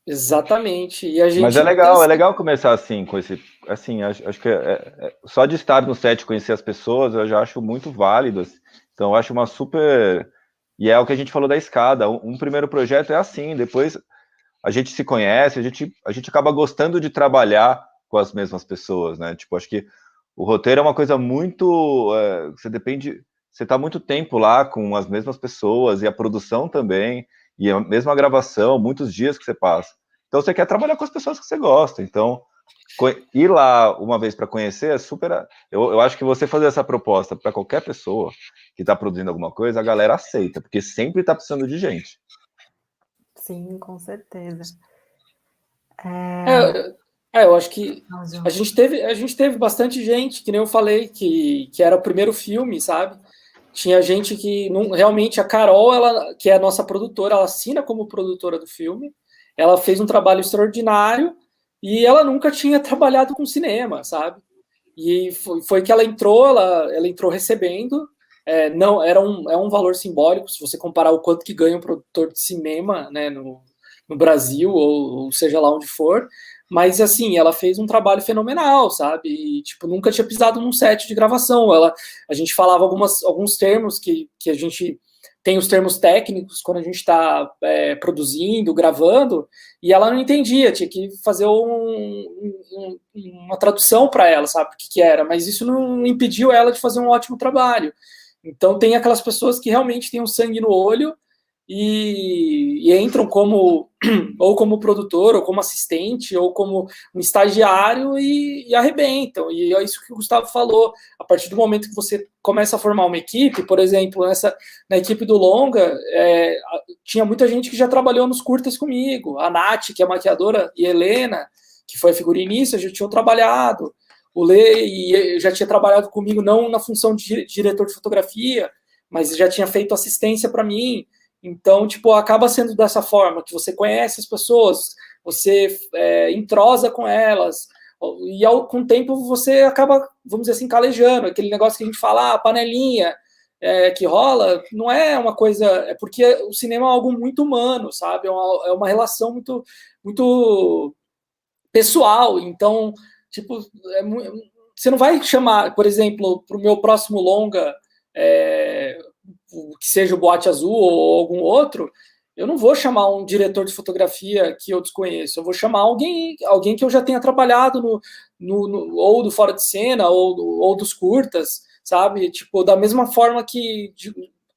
Exatamente. E a gente Mas é legal começar assim, com esse. Assim, acho que só de estar no set, conhecer as pessoas, eu já acho muito válido. Então, eu acho uma super. E é o que a gente falou da escada. Um primeiro projeto é assim, depois a gente se conhece, a gente acaba gostando de trabalhar com as mesmas pessoas, né? Tipo, acho que o roteiro é uma coisa muito... você está muito tempo lá com as mesmas pessoas, e a produção também, e a mesma gravação, muitos dias que você passa. Então você quer trabalhar com as pessoas que você gosta, então ir lá uma vez para conhecer é super... Eu acho que você fazer essa proposta para qualquer pessoa que está produzindo alguma coisa, a galera aceita, porque sempre está precisando de gente. Sim, com certeza. Eu acho que a gente teve bastante gente, que nem eu falei, que era o primeiro filme, sabe? Tinha gente que não, realmente a Carol, ela, que é a nossa produtora, ela assina como produtora do filme. Ela fez um trabalho extraordinário e ela nunca tinha trabalhado com cinema, sabe? E foi que ela entrou recebendo. Não é um valor simbólico se você comparar o quanto que ganha um produtor de cinema, né, no Brasil ou seja lá onde for. Mas, assim, ela fez um trabalho fenomenal, sabe? E, tipo, nunca tinha pisado num set de gravação. A gente falava alguns termos que a gente tem os termos técnicos quando a gente está produzindo, gravando, e ela não entendia, tinha que fazer uma tradução para ela, sabe? O que era. Mas isso não impediu ela de fazer um ótimo trabalho. Então, tem aquelas pessoas que realmente têm o sangue no olho e entram ou como produtor, ou como assistente, ou como um estagiário e arrebentam. E é isso que o Gustavo falou. A partir do momento que você começa a formar uma equipe, por exemplo, na equipe do Longa, tinha muita gente que já trabalhou nos curtas comigo. A Nath, que é maquiadora, e a Helena, que foi figurinista, já tinham trabalhado. O Lê já tinha trabalhado comigo, não na função de diretor de fotografia, mas já tinha feito assistência para mim. Então, tipo, acaba sendo dessa forma, que você conhece as pessoas, você entrosa com elas, e com o tempo você acaba, vamos dizer assim, calejando. Aquele negócio que a gente fala, a panelinha que rola, não é uma coisa... É porque o cinema é algo muito humano, sabe? É uma relação muito, muito pessoal. Então, tipo, você não vai chamar, por exemplo, para o meu próximo longa... que seja o Boate Azul ou algum outro, eu não vou chamar um diretor de fotografia que eu desconheço, eu vou chamar alguém que eu já tenha trabalhado ou do Fora de Cena, ou dos curtas, sabe? Tipo, da mesma forma que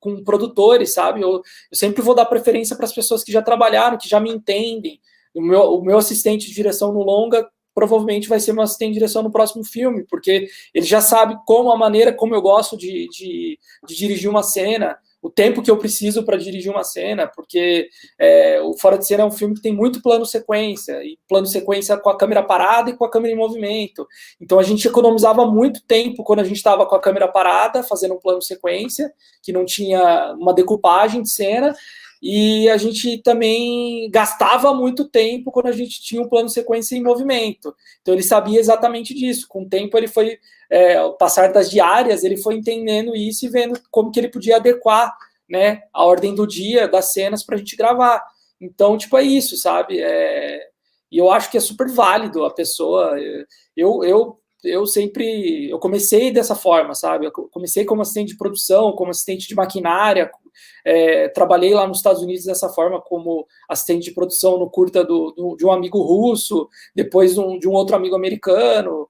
com produtores, sabe? Eu sempre vou dar preferência para as pessoas que já trabalharam, que já me entendem. O meu assistente de direção no longa provavelmente vai ser meu assistente de direção no próximo filme, porque ele já sabe a maneira como eu gosto de dirigir uma cena, o tempo que eu preciso para dirigir uma cena, porque o Fora de Cena é um filme que tem muito plano sequência, e plano sequência com a câmera parada e com a câmera em movimento. Então a gente economizava muito tempo quando a gente estava com a câmera parada, fazendo um plano sequência, que não tinha uma decupagem de cena, e a gente também gastava muito tempo quando a gente tinha um plano sequência em movimento. Então ele sabia exatamente disso. Com o tempo ele foi, ao passar das diárias, ele foi entendendo isso e vendo como que ele podia adequar, né, a ordem do dia das cenas para a gente gravar. Então, tipo, é isso, sabe? E eu acho que é super válido a pessoa... Eu comecei dessa forma, sabe? Eu comecei como assistente de produção, como assistente de maquinária, trabalhei lá nos Estados Unidos dessa forma, como assistente de produção no curta de um amigo russo, depois de um outro amigo americano.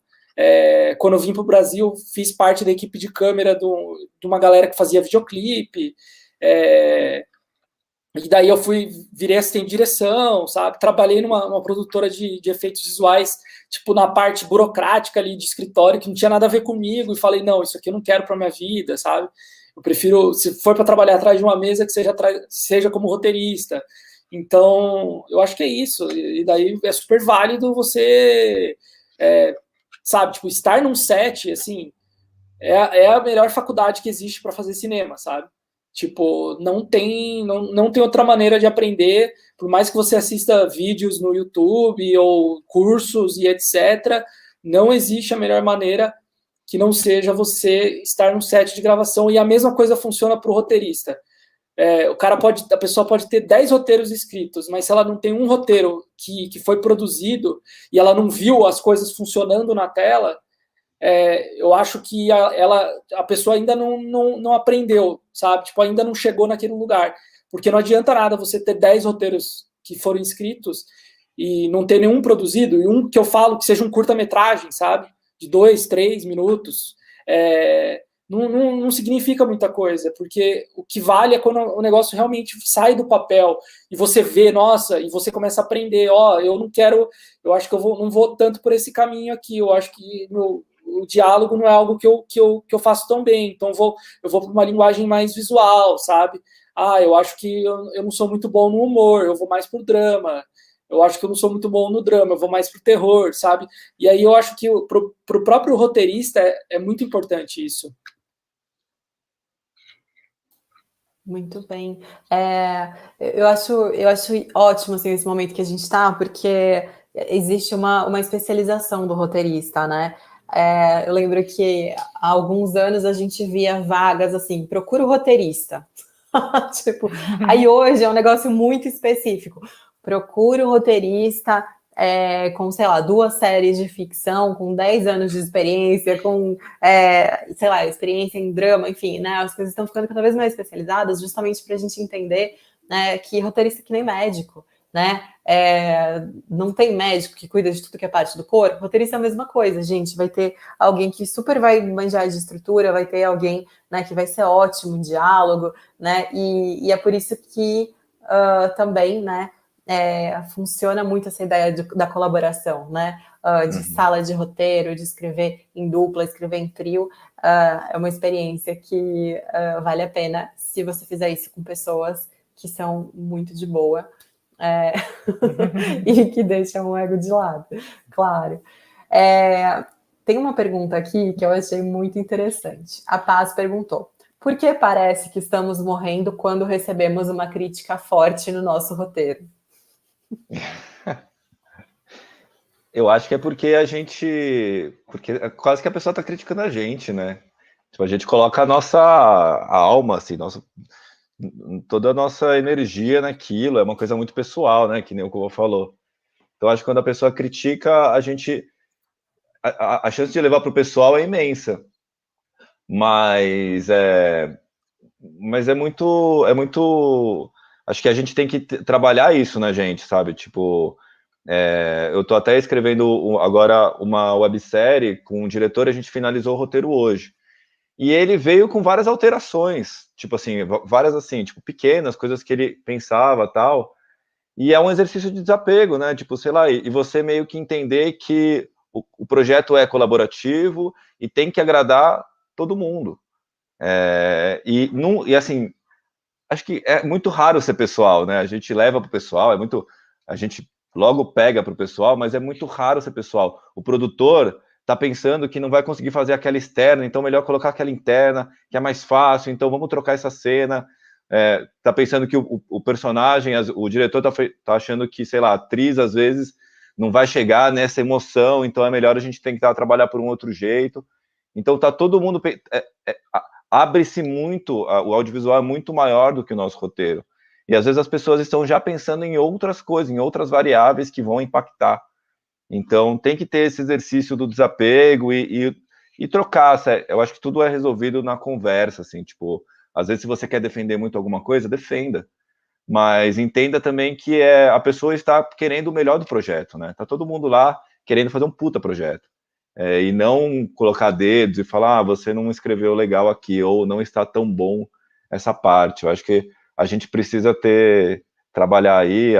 Quando eu vim para o Brasil, fiz parte da equipe de câmera de uma galera que fazia videoclipe. E daí eu virei assistente de direção, sabe? Trabalhei numa produtora de efeitos visuais, tipo, na parte burocrática ali de escritório, que não tinha nada a ver comigo, e falei, não, isso aqui eu não quero para minha vida, sabe? Eu prefiro, se for para trabalhar atrás de uma mesa, que seja como roteirista. Então, eu acho que é isso. E daí é super válido você, sabe, tipo, estar num set, assim, é a melhor faculdade que existe para fazer cinema, sabe? Tipo, não tem outra maneira de aprender, por mais que você assista vídeos no YouTube ou cursos e etc., não existe a melhor maneira que não seja você estar no set de gravação. E a mesma coisa funciona para o roteirista. A pessoa pode ter 10 roteiros escritos, mas se ela não tem um roteiro que foi produzido e ela não viu as coisas funcionando na tela, eu acho que a pessoa ainda não aprendeu, sabe? Tipo, ainda não chegou naquele lugar. Porque não adianta nada você ter 10 roteiros que foram inscritos e não ter nenhum produzido, e um que eu falo que seja um curta-metragem, sabe? De 2, 3 minutos, não significa muita coisa, porque o que vale é quando o negócio realmente sai do papel e você vê, nossa, e você começa a aprender, eu não quero, eu acho que não vou tanto por esse caminho aqui, eu acho que o diálogo não é algo que eu faço tão bem, então eu vou para uma linguagem mais visual, sabe? Eu acho que eu não sou muito bom no humor, eu vou mais pro drama. Eu acho que eu não sou muito bom no drama, eu vou mais pro terror, sabe? E aí eu acho que pro próprio roteirista é muito importante isso. Muito bem. Eu acho ótimo assim, esse momento que a gente está, porque existe uma especialização do roteirista, né? Eu lembro que há alguns anos a gente via vagas assim, procura o roteirista. Tipo, aí hoje é um negócio muito específico. Procura o roteirista com, sei lá, 2 séries de ficção, com 10 anos de experiência, com, sei lá, experiência em drama, enfim, né? As coisas estão ficando cada vez mais especializadas, justamente para a gente entender, né, que roteirista é que nem médico, né? Não tem médico que cuida de tudo que é parte do corpo. Roteirista é a mesma coisa, gente. Vai ter alguém que super vai manjar de estrutura, vai ter alguém, né, que vai ser ótimo em diálogo, né? E é por isso que também, né, funciona muito essa ideia da colaboração, né? De sala de roteiro, de escrever em dupla, escrever em trio. É uma experiência que vale a pena se você fizer isso com pessoas que são muito de boa. E que deixam o ego de lado, claro. Tem uma pergunta aqui que eu achei muito interessante. A Paz perguntou: por que parece que estamos morrendo quando recebemos uma crítica forte no nosso roteiro? Eu acho que é porque porque quase que a pessoa está criticando a gente, né? Tipo, a gente coloca a nossa alma, assim, toda a nossa energia naquilo, é uma coisa muito pessoal, né? Que nem o Kovo falou. Então, acho que quando a pessoa critica, a chance de levar para o pessoal é imensa. Mas é muito. Acho que a gente tem que trabalhar isso na gente, sabe? Tipo, eu tô até escrevendo agora uma websérie com o diretor, a gente finalizou o roteiro hoje. E ele veio com várias alterações, tipo assim, várias assim, tipo, pequenas, coisas que ele pensava, tal. E é um exercício de desapego, né? Tipo, sei lá, e você meio que entender que o projeto é colaborativo e tem que agradar todo mundo. E assim, acho que é muito raro ser pessoal, né? A gente leva pro pessoal, a gente logo pega pro pessoal, mas é muito raro ser pessoal. O produtor tá pensando que não vai conseguir fazer aquela externa, então melhor colocar aquela interna, que é mais fácil, então vamos trocar essa cena. Tá pensando que o personagem, o diretor tá achando que, sei lá, a atriz às vezes não vai chegar nessa emoção, então é melhor a gente tentar trabalhar por um outro jeito. Então tá todo mundo abre-se muito, o audiovisual é muito maior do que o nosso roteiro. E às vezes as pessoas estão já pensando em outras coisas, em outras variáveis que vão impactar. Então tem que ter esse exercício do desapego e trocar. Eu acho que tudo é resolvido na conversa, assim, tipo, às vezes se você quer defender muito alguma coisa, defenda. Mas entenda também que a pessoa está querendo o melhor do projeto, né? Tá todo mundo lá querendo fazer um puta projeto. E não colocar dedos e falar, você não escreveu legal aqui, ou não está tão bom essa parte. Eu acho que a gente precisa trabalhar aí,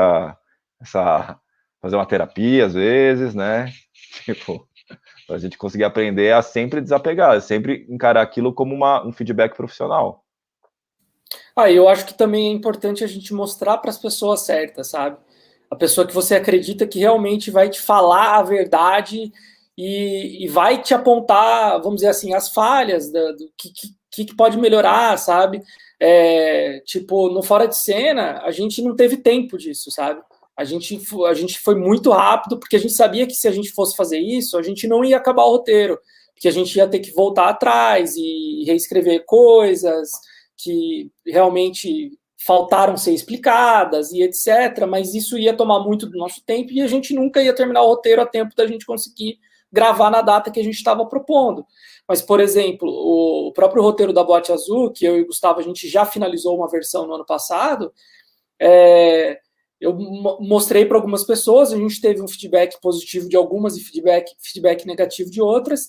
fazer uma terapia às vezes, né? Tipo, para a gente conseguir aprender a sempre desapegar, sempre encarar aquilo como um feedback profissional. Eu acho que também é importante a gente mostrar para as pessoas certas, sabe? A pessoa que você acredita que realmente vai te falar a verdade e vai te apontar, vamos dizer assim, as falhas do que pode melhorar, sabe? Tipo, no Fora de Cena, a gente não teve tempo disso, sabe? A gente foi muito rápido, porque a gente sabia que se a gente fosse fazer isso, a gente não ia acabar o roteiro, porque a gente ia ter que voltar atrás e reescrever coisas que realmente faltaram ser explicadas e etc, mas isso ia tomar muito do nosso tempo e a gente nunca ia terminar o roteiro a tempo da gente conseguir gravar na data que a gente estava propondo. Mas, por exemplo, o próprio roteiro da Boate Azul, que eu e o Gustavo, a gente já finalizou uma versão no ano passado, eu mostrei para algumas pessoas, a gente teve um feedback positivo de algumas e feedback negativo de outras,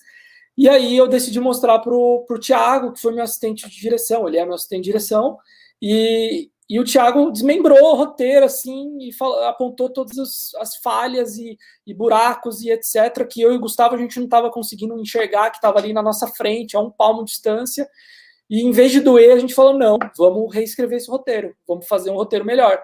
e aí eu decidi mostrar para o Thiago, que foi meu assistente de direção, ele é meu assistente de direção, e o Thiago desmembrou o roteiro, assim, e apontou todas as falhas e buracos e etc., que eu e o Gustavo a gente não estava conseguindo enxergar, que estava ali na nossa frente, a um palmo de distância, e em vez de doer, a gente falou, não, vamos reescrever esse roteiro, vamos fazer um roteiro melhor.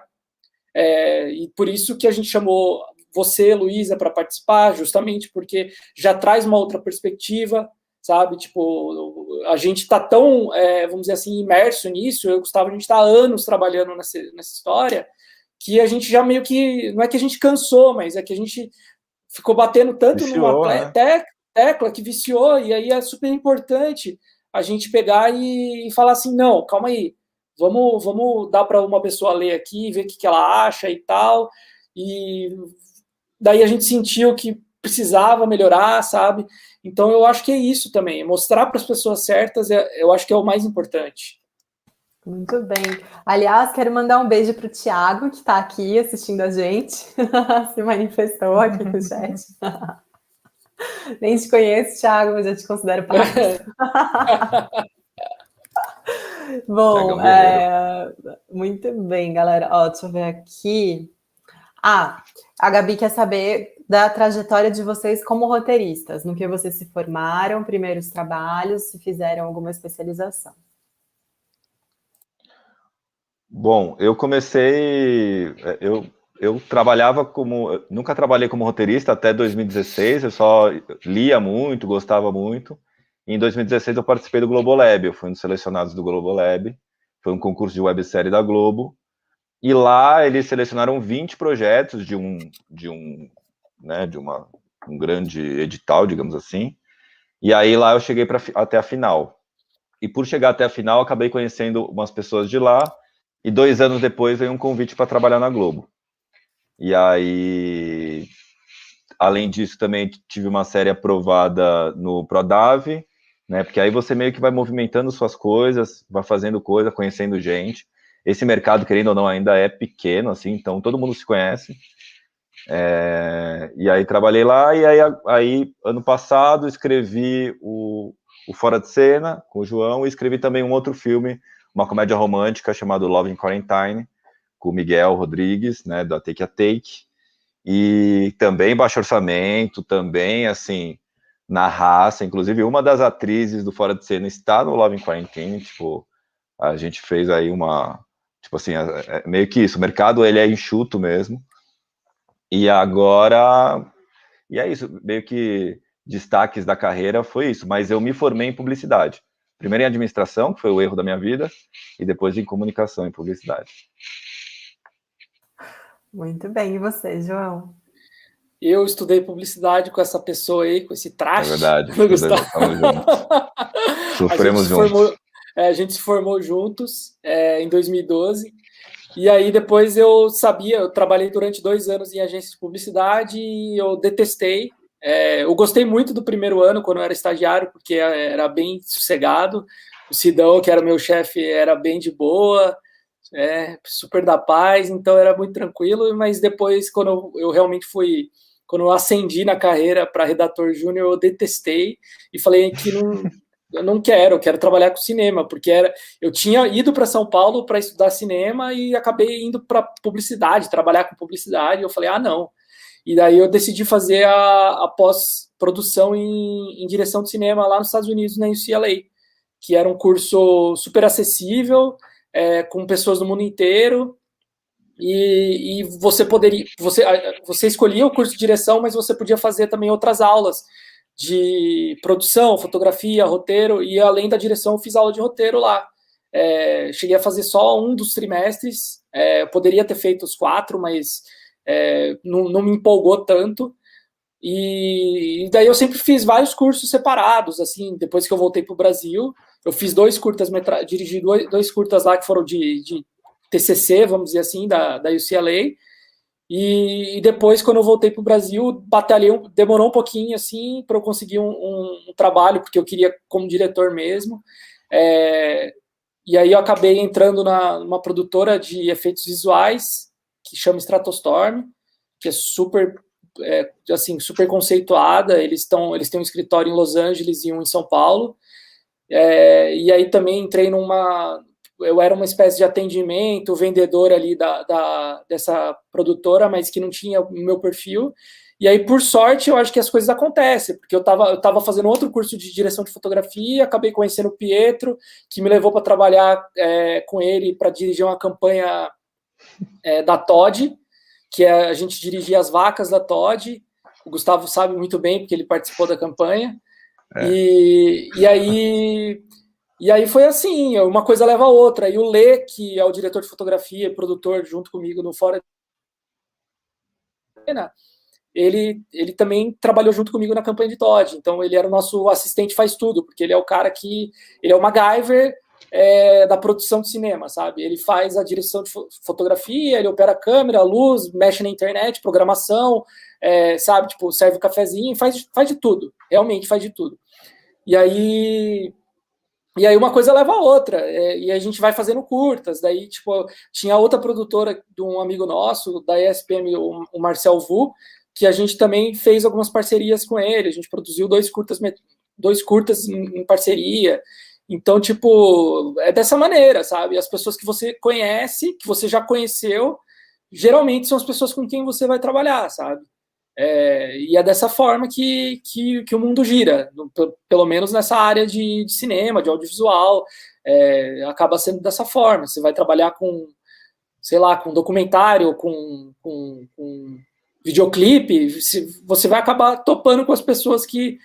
E por isso que a gente chamou você, Luísa, para participar, justamente porque já traz uma outra perspectiva, sabe? Tipo, a gente está tão, vamos dizer assim, imerso nisso, eu e o Gustavo, a gente está há anos trabalhando nessa história, que a gente já meio que, não é que a gente cansou, mas é que a gente ficou batendo tanto numa tecla que viciou, e aí é super importante a gente pegar e falar assim, não, calma aí, vamos dar para uma pessoa ler aqui, ver o que ela acha e tal, e daí a gente sentiu que precisava melhorar, sabe? Então eu acho que é isso também, mostrar para as pessoas certas, eu acho que é o mais importante. Muito bem. Aliás, quero mandar um beijo para o Thiago, que está aqui assistindo a gente, se manifestou aqui no chat. Nem te conheço, Thiago, mas já te considero parceiro. Bom, muito bem, galera. Ó, deixa eu ver aqui. A Gabi quer saber da trajetória de vocês como roteiristas, no que vocês se formaram, primeiros trabalhos, se fizeram alguma especialização. Bom, eu comecei... Eu trabalhava nunca trabalhei como roteirista até 2016, eu só lia muito, gostava muito. Em 2016 eu participei do Globolab, eu fui um dos selecionados do Globolab, foi um concurso de websérie da Globo, e lá eles selecionaram 20 projetos de um grande edital, digamos assim, e aí lá eu cheguei até a final. E por chegar até a final, acabei conhecendo umas pessoas de lá, e 2 anos depois veio um convite para trabalhar na Globo. E aí, além disso, também tive uma série aprovada no Prodave, né? Porque aí você meio que vai movimentando suas coisas, vai fazendo coisa, conhecendo gente. Esse mercado, querendo ou não, ainda é pequeno, assim, então todo mundo se conhece. E aí trabalhei lá, e aí ano passado escrevi o Fora de Cena com o João, e escrevi também um outro filme, uma comédia romântica chamado Love in Quarantine, com o Miguel Rodrigues, né, da Take a Take, e também baixo orçamento, também, assim, na raça, inclusive uma das atrizes do Fora de Cena está no Love in Quarantine, tipo, a gente fez aí tipo assim, meio que isso, o mercado, ele é enxuto mesmo, e agora, e é isso, meio que destaques da carreira foi isso, mas eu me formei em publicidade, primeiro em administração, que foi o erro da minha vida, e depois em comunicação e publicidade. Muito bem, e você, João? Eu estudei publicidade com essa pessoa aí, com esse traste. É verdade, estamos juntos. Sofremos juntos. A gente se formou juntos em 2012. E aí depois eu trabalhei durante 2 anos em agência de publicidade e eu detestei. Eu gostei muito do primeiro ano, quando eu era estagiário, porque era bem sossegado. O Sidão, que era meu chefe, era bem de boa. Super da paz, então era muito tranquilo, mas depois, quando eu realmente quando eu ascendi na carreira para redator júnior, eu detestei e falei que eu não quero, eu quero trabalhar com cinema, porque eu tinha ido para São Paulo para estudar cinema e acabei indo para publicidade, trabalhar com publicidade, e eu falei, não. E daí eu decidi fazer a pós-produção em direção de cinema lá nos Estados Unidos, na UCLA, que era um curso super acessível, com pessoas do mundo inteiro, e você escolhia o curso de direção, mas você podia fazer também outras aulas de produção, fotografia, roteiro, e além da direção eu fiz aula de roteiro lá. Cheguei a fazer só um dos trimestres, eu poderia ter feito os 4, mas não me empolgou tanto. E daí eu sempre fiz vários cursos separados, assim, depois que eu voltei para o Brasil, eu fiz 2 curtas-metragens, dirigi 2 curtas lá que foram de TCC, vamos dizer assim, da UCLA, e depois, quando eu voltei para o Brasil, batalhei, demorou um pouquinho, assim, para eu conseguir um trabalho, porque eu queria como diretor mesmo, e aí eu acabei entrando numa produtora de efeitos visuais, se chama Stratostorm, que é super, assim, super conceituada. Eles têm um escritório em Los Angeles e um em São Paulo. E aí também entrei eu era uma espécie de atendimento, vendedor ali dessa produtora, mas que não tinha o meu perfil. E aí, por sorte, eu acho que as coisas acontecem, porque eu tava fazendo outro curso de direção de fotografia, acabei conhecendo o Pietro, que me levou para trabalhar com ele para dirigir uma campanha da Toddy, que a gente dirigia as vacas da Toddy. O Gustavo sabe muito bem, porque ele participou da campanha. E aí foi assim, uma coisa leva a outra. E o Lê, que é o diretor de fotografia e produtor junto comigo no Fora, ele também trabalhou junto comigo na campanha de Toddy. Então ele era o nosso assistente faz tudo, porque ele é o cara ele é o MacGyver da produção de cinema, sabe? Ele faz a direção de fotografia, ele opera a câmera, a luz, mexe na internet, programação, sabe? Tipo, serve o cafezinho, faz de tudo. Realmente faz de tudo. E aí uma coisa leva a outra, e a gente vai fazendo curtas. Daí, tipo, tinha outra produtora de um amigo nosso, da ESPM, o Marcel Vu, que a gente também fez algumas parcerias com ele. A gente produziu dois curtas em parceria. Então, tipo, é dessa maneira, sabe? As pessoas que você conhece, que você já conheceu, geralmente são as pessoas com quem você vai trabalhar, sabe? E é dessa forma que o mundo gira, pelo menos nessa área de cinema, de audiovisual, acaba sendo dessa forma. Você vai trabalhar com, sei lá, com documentário, com videoclipe, você vai acabar topando com as pessoas que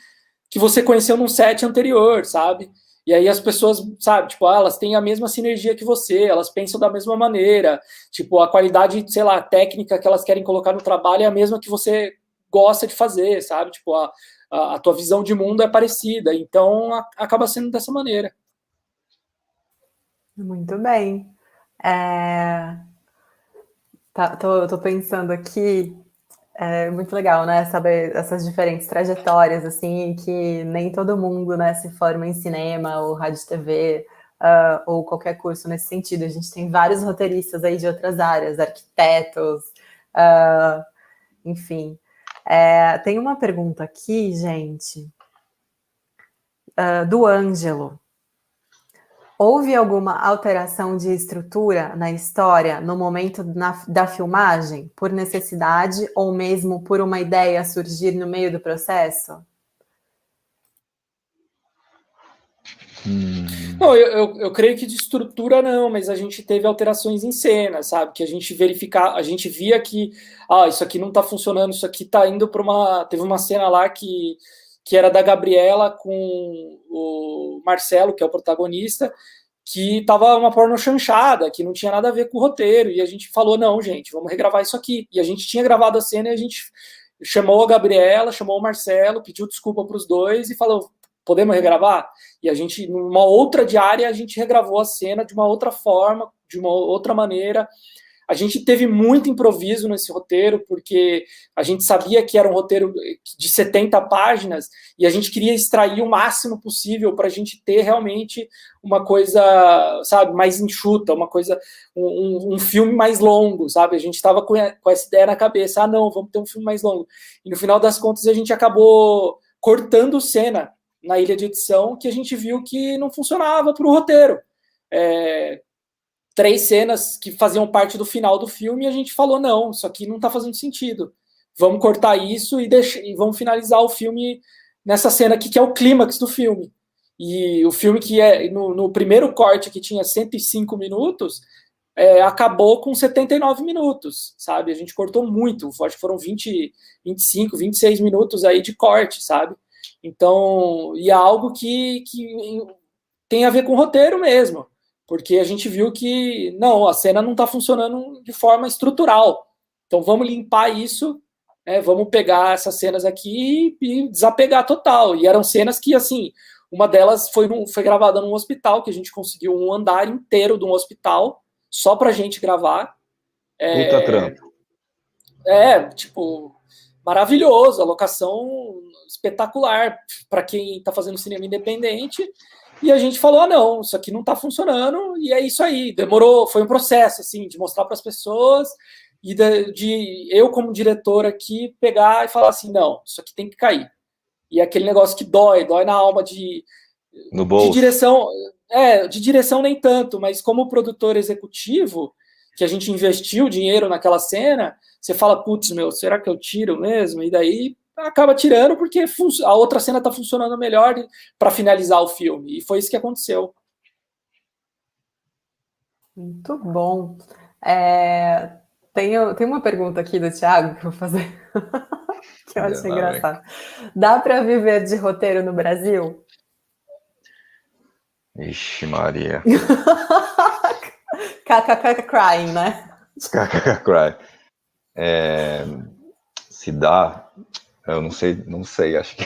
você conheceu num set anterior, sabe? E aí as pessoas, sabe, tipo, elas têm a mesma sinergia que você, elas pensam da mesma maneira, tipo, a qualidade, sei lá, técnica que elas querem colocar no trabalho é a mesma que você gosta de fazer, sabe? Tipo, a tua visão de mundo é parecida, então acaba sendo dessa maneira. Muito bem. Tô pensando aqui, muito legal, né, saber essas diferentes trajetórias, assim, que nem todo mundo, né, se forma em cinema ou rádio e TV, ou qualquer curso nesse sentido. A gente tem vários roteiristas aí de outras áreas, arquitetos, enfim. Tem uma pergunta aqui, gente, do Ângelo. Houve alguma alteração de estrutura na história no momento da filmagem, por necessidade ou mesmo por uma ideia surgir no meio do processo? Não, eu creio que de estrutura não, mas a gente teve alterações em cena, sabe? Que a gente via que isso aqui não tá funcionando, isso aqui tá indo para uma. Teve uma cena lá que era da Gabriela com o Marcelo, que é o protagonista, que tava uma porno chanchada, que não tinha nada a ver com o roteiro, e a gente falou, não, gente, vamos regravar isso aqui. E a gente tinha gravado a cena e a gente chamou a Gabriela, chamou o Marcelo, pediu desculpa para os dois e falou, podemos regravar? E a gente, numa outra diária, a gente regravou a cena de uma outra forma, de uma outra maneira. A gente teve muito improviso nesse roteiro, porque a gente sabia que era um roteiro de 70 páginas e a gente queria extrair o máximo possível para a gente ter realmente uma coisa, sabe, mais enxuta, uma coisa, um filme mais longo, sabe? A gente estava com essa ideia na cabeça, não, vamos ter um filme mais longo. E no final das contas a gente acabou cortando cena na ilha de edição, que a gente viu que não funcionava para o roteiro. 3 cenas que faziam parte do final do filme e a gente falou, não, isso aqui não está fazendo sentido. Vamos cortar isso e vamos finalizar o filme nessa cena aqui, que é o clímax do filme. E o filme que no primeiro corte, que tinha 105 minutos, acabou com 79 minutos, sabe? A gente cortou muito, acho que foram 20, 25, 26 minutos aí de corte, sabe? Então, e é algo que tem a ver com o roteiro mesmo, porque a gente viu que, não, a cena não está funcionando de forma estrutural. Então, vamos limpar isso, vamos pegar essas cenas aqui e desapegar total. E eram cenas que, assim, uma delas foi gravada num hospital, que a gente conseguiu um andar inteiro de um hospital, só pra gente gravar. Puta trampo. Tipo, maravilhoso, a locação espetacular para quem está fazendo cinema independente. E a gente falou, não, isso aqui não está funcionando, e é isso aí. Demorou, foi um processo, assim, de mostrar para as pessoas, e de eu, como diretor aqui, pegar e falar assim, não, isso aqui tem que cair. E aquele negócio que dói na alma No bolso. De direção nem tanto, mas como produtor executivo, que a gente investiu dinheiro naquela cena, você fala, putz, meu, será que eu tiro mesmo? E daí acaba tirando porque a outra cena está funcionando melhor para finalizar o filme. E foi isso que aconteceu. Muito bom. Tem uma pergunta aqui do Thiago que eu vou fazer, que eu achei engraçado. Dá para viver de roteiro no Brasil? Ixi, Maria. KKK crying, né? KKK cry. Se dá, eu não sei, acho que...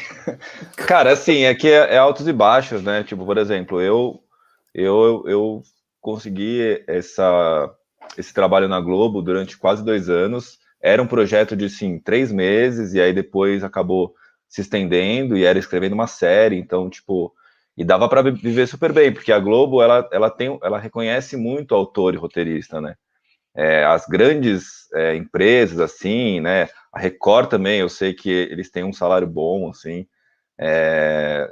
Cara, assim, é que é altos e baixos, né? Tipo, por exemplo, eu consegui esse trabalho na Globo durante quase 2 anos. Era um projeto de, sim, 3 meses, e aí depois acabou se estendendo, e era escrevendo uma série, então, tipo... E dava para viver super bem, porque a Globo, ela reconhece muito autor e roteirista, né? As grandes empresas, assim, né? A Record também, eu sei que eles têm um salário bom, assim,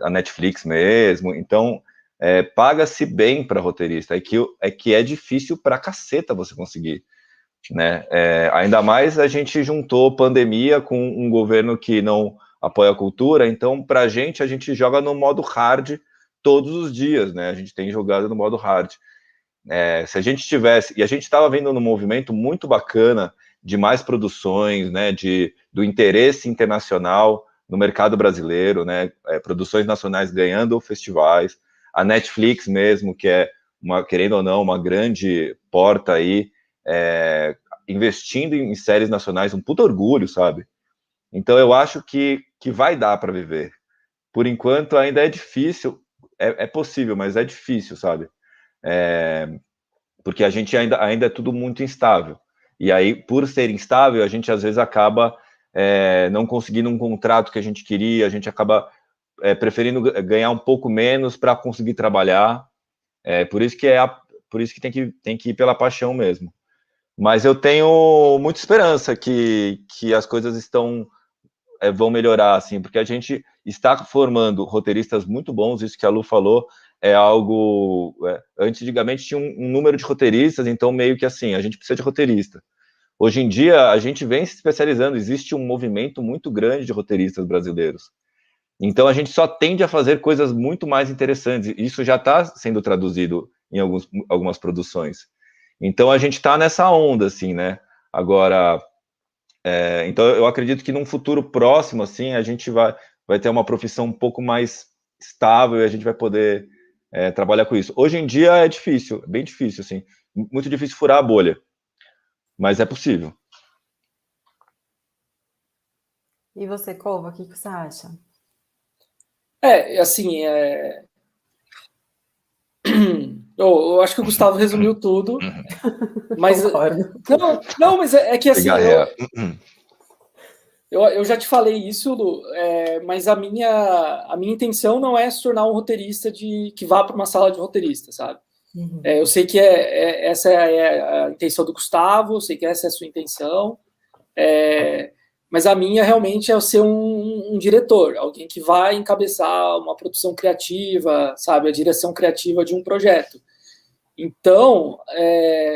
a Netflix mesmo, então paga-se bem para roteirista, que é difícil para caceta você conseguir, né? Ainda mais a gente juntou pandemia com um governo que não apoia a cultura, então a gente joga no modo hard todos os dias, né? A gente tem jogado no modo hard. Se a gente tivesse, e a gente estava vendo um movimento muito bacana de mais produções, né, do interesse internacional no mercado brasileiro, né, produções nacionais ganhando festivais, a Netflix mesmo, que é, querendo ou não, uma grande porta aí, investindo em séries nacionais, um puto orgulho, sabe? Então eu acho que vai dar para viver. Por enquanto ainda é difícil, é possível, mas é difícil, sabe? Porque a gente ainda é tudo muito instável. E aí, por ser instável, a gente às vezes acaba não conseguindo um contrato que a gente queria, a gente acaba preferindo ganhar um pouco menos para conseguir trabalhar. Por isso que tem que ir pela paixão mesmo. Mas eu tenho muita esperança que as coisas vão melhorar, assim, porque a gente está formando roteiristas muito bons, isso que a Lu falou, é algo... antigamente tinha um número de roteiristas, então meio que assim, a gente precisa de roteirista. Hoje em dia, a gente vem se especializando, existe um movimento muito grande de roteiristas brasileiros. Então a gente só tende a fazer coisas muito mais interessantes, isso já está sendo traduzido em algumas produções. Então a gente está nessa onda, assim, né? Agora... então eu acredito que num futuro próximo, assim, a gente vai ter uma profissão um pouco mais estável e a gente vai poder trabalhar com isso. Hoje em dia é difícil, bem difícil, assim, muito difícil furar a bolha, mas é possível. E você, Cova, o que você acha? Assim, eu acho que o Gustavo resumiu tudo, mas... Concordo. Não, mas é que assim... Eu já te falei isso, Lu, mas a minha intenção não é se tornar um roteirista que vá para uma sala de roteirista, sabe? Uhum. Eu sei que essa é a intenção do Gustavo, eu sei que essa é a sua intenção, mas a minha realmente é ser um diretor, alguém que vai encabeçar uma produção criativa, sabe? A direção criativa de um projeto. Então,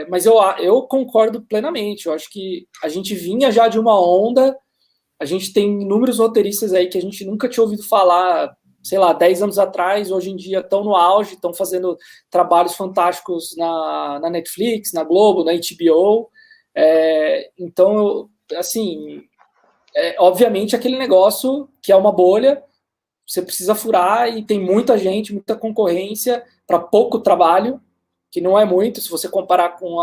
mas eu concordo plenamente, eu acho que a gente vinha já de uma onda. A gente tem inúmeros roteiristas aí que a gente nunca tinha ouvido falar, sei lá, 10 anos atrás, hoje em dia estão no auge, estão fazendo trabalhos fantásticos na Netflix, na Globo, na HBO. Então, assim, obviamente aquele negócio que é uma bolha, você precisa furar e tem muita gente, muita concorrência para pouco trabalho, que não é muito, se você comparar com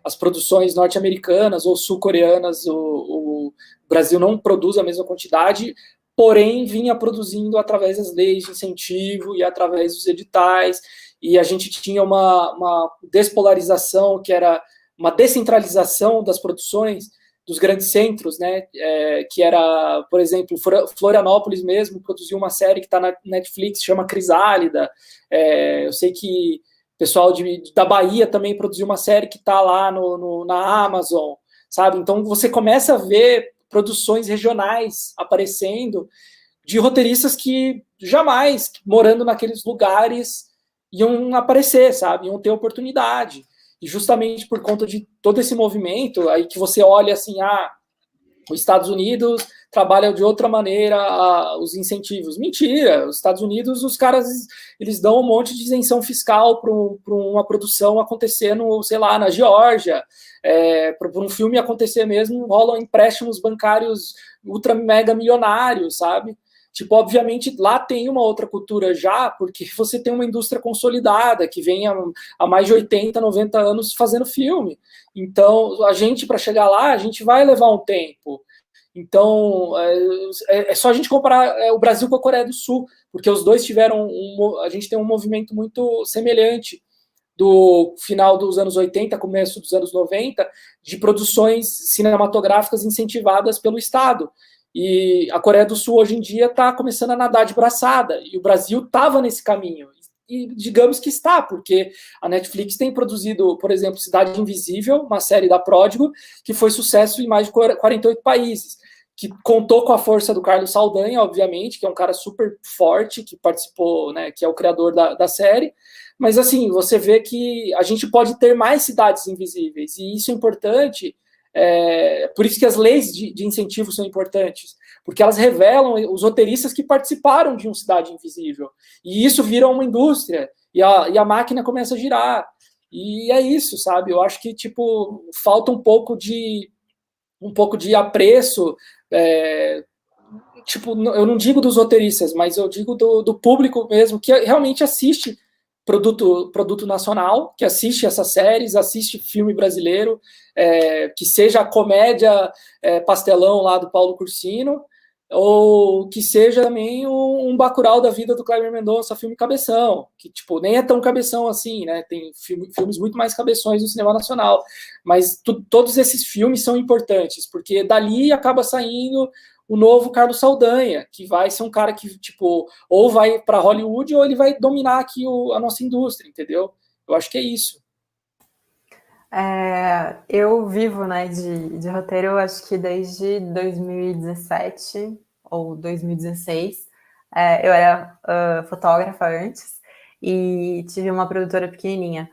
as produções norte-americanas ou sul-coreanas, o Brasil não produz a mesma quantidade, porém vinha produzindo através das leis de incentivo e através dos editais, e a gente tinha uma despolarização, que era uma descentralização das produções dos grandes centros, né? Que era, por exemplo, Florianópolis mesmo produziu uma série que está na Netflix, chama Crisálida. Eu sei que o pessoal da Bahia também produziu uma série que está lá na Amazon, sabe? Então você começa a ver produções regionais aparecendo de roteiristas que jamais, morando naqueles lugares, iam aparecer, sabe? Iam ter oportunidade. E justamente por conta de todo esse movimento, aí que você olha assim, os Estados Unidos trabalham de outra maneira os incentivos. Mentira, os Estados Unidos, os caras, eles dão um monte de isenção fiscal para uma produção acontecer sei lá, na Geórgia, para um filme acontecer mesmo, rolam empréstimos bancários ultra mega milionários, sabe? Tipo, obviamente, lá tem uma outra cultura já, porque você tem uma indústria consolidada, que vem há mais de 80, 90 anos fazendo filme. Então, a gente, para chegar lá, a gente vai levar um tempo. Então, é só a gente comparar o Brasil com a Coreia do Sul, porque os dois tiveram a gente tem um movimento muito semelhante do final dos anos 80, começo dos anos 90, de produções cinematográficas incentivadas pelo Estado. E a Coreia do Sul, hoje em dia, está começando a nadar de braçada, e o Brasil estava nesse caminho. E digamos que está, porque a Netflix tem produzido, por exemplo, Cidade Invisível, uma série da Pródigo, que foi sucesso em mais de 48 países, que contou com a força do Carlos Saldanha, obviamente, que é um cara super forte, que participou, né, que é o criador da série. Mas, assim, você vê que a gente pode ter mais cidades invisíveis, e isso é importante. Por isso que as leis de incentivo são importantes, porque elas revelam os roteiristas que participaram de um Cidade Invisível, e isso vira uma indústria, e a máquina começa a girar, e é isso, sabe? Eu acho que, tipo, falta um pouco de apreço, tipo, eu não digo dos roteiristas, mas eu digo do público mesmo, que realmente assiste produto nacional, que assiste essas séries, assiste filme brasileiro, que seja a comédia pastelão lá do Paulo Cursino, ou que seja também um Bacurau da vida do Kleber Mendonça, filme cabeção, que tipo, nem é tão cabeção assim, né? Tem filmes muito mais cabeções no cinema nacional, mas todos esses filmes são importantes, porque dali acaba saindo o novo Carlos Saldanha, que vai ser um cara que, tipo, ou vai para Hollywood ou ele vai dominar aqui a nossa indústria, entendeu? Eu acho que é isso. Eu vivo, né, de roteiro, acho que desde 2017 ou 2016. Eu era fotógrafa antes e tive uma produtora pequenininha.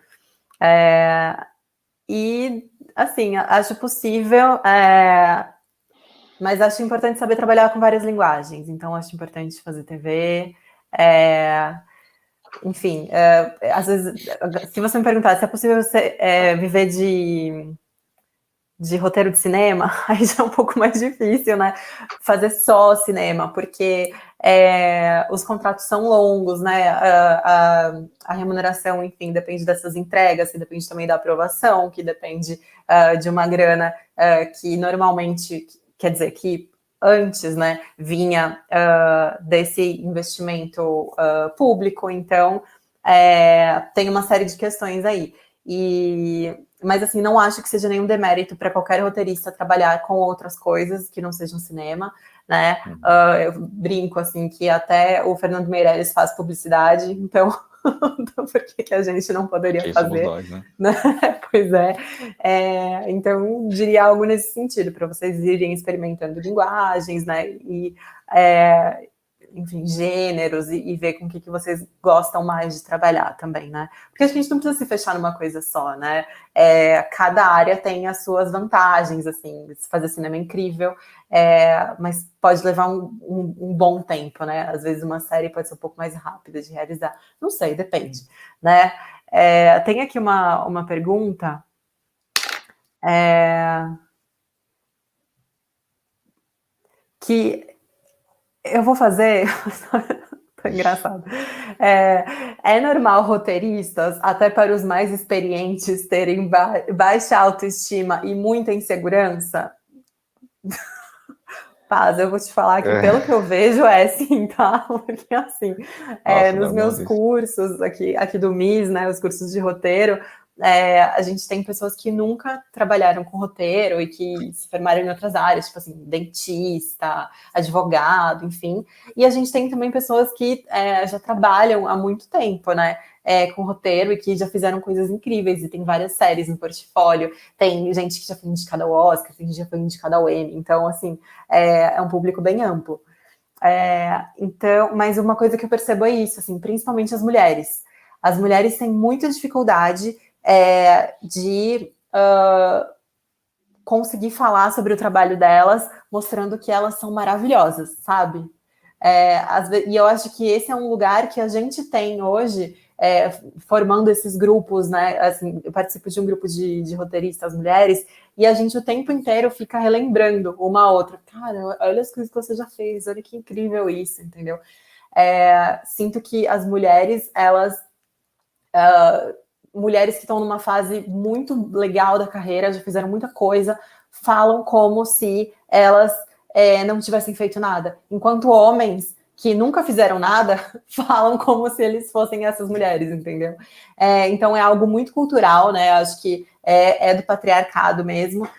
E, assim, acho possível, mas acho importante saber trabalhar com várias linguagens. Então, acho importante fazer TV, enfim, às vezes, se você me perguntar se é possível você viver de roteiro de cinema, aí já é um pouco mais difícil, né? Fazer só cinema, porque os contratos são longos, né? A remuneração, enfim, depende dessas entregas, que depende também da aprovação, que depende de uma grana que normalmente, quer dizer, que antes, né, vinha desse investimento público, então tem uma série de questões aí. Mas, assim, não acho que seja nenhum demérito para qualquer roteirista trabalhar com outras coisas que não sejam cinema, né? Eu brinco, assim, que até o Fernando Meirelles faz publicidade, então por que a gente não poderia fazer? Somos nós, né? Pois é. Então, diria algo nesse sentido, para vocês irem experimentando linguagens, né? E, enfim, gêneros e ver com o que vocês gostam mais de trabalhar também, né? Porque a gente não precisa se fechar numa coisa só, né? Cada área tem as suas vantagens, assim, fazer cinema é incrível, mas pode levar um bom tempo, né? Às vezes uma série pode ser um pouco mais rápida de realizar. Não sei, depende, né? Tem aqui uma pergunta. Que eu vou fazer. Tá engraçado. É normal roteiristas, até para os mais experientes, terem baixa autoestima e muita insegurança? Paz, eu vou te falar que pelo que eu vejo é sim, tá? Porque assim, nos meus cursos aqui do MIS, né, os cursos de roteiro, a gente tem pessoas que nunca trabalharam com roteiro e que se formaram em outras áreas, tipo assim, dentista, advogado, enfim. E a gente tem também pessoas que já trabalham há muito tempo, né? Com roteiro e que já fizeram coisas incríveis e tem várias séries no portfólio. Tem gente que já foi indicada ao Oscar, tem gente que já foi indicada ao Emmy. Então, assim, é um público bem amplo. Então, mas uma coisa que eu percebo é isso, assim, principalmente as mulheres. As mulheres têm muita dificuldade de conseguir falar sobre o trabalho delas, mostrando que elas são maravilhosas, sabe? E eu acho que esse é um lugar que a gente tem hoje, formando esses grupos, né? Assim, eu participo de um grupo de roteiristas mulheres, e a gente o tempo inteiro fica relembrando uma a outra. Cara, olha as coisas que você já fez, olha que incrível isso, entendeu? Sinto que as mulheres, elas... mulheres que estão numa fase muito legal da carreira, já fizeram muita coisa, falam como se elas não tivessem feito nada. Enquanto homens que nunca fizeram nada, falam como se eles fossem essas mulheres, entendeu? Então é algo muito cultural, né? Acho que é do patriarcado mesmo,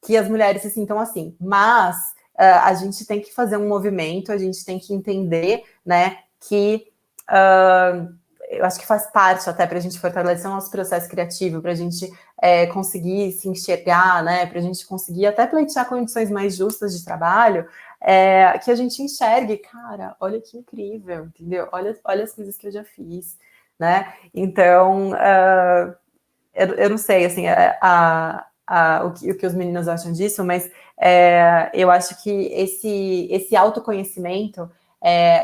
que as mulheres se sintam assim. Mas a gente tem que fazer um movimento, a gente tem que entender, né, que... eu acho que faz parte até para a gente fortalecer o nosso processo criativo, para a gente conseguir se enxergar, né, para a gente conseguir até pleitear condições mais justas de trabalho, que a gente enxergue, cara, olha que incrível, entendeu? Olha as coisas que eu já fiz, né? Então, eu não sei, assim, o que os meninos acham disso, mas eu acho que esse autoconhecimento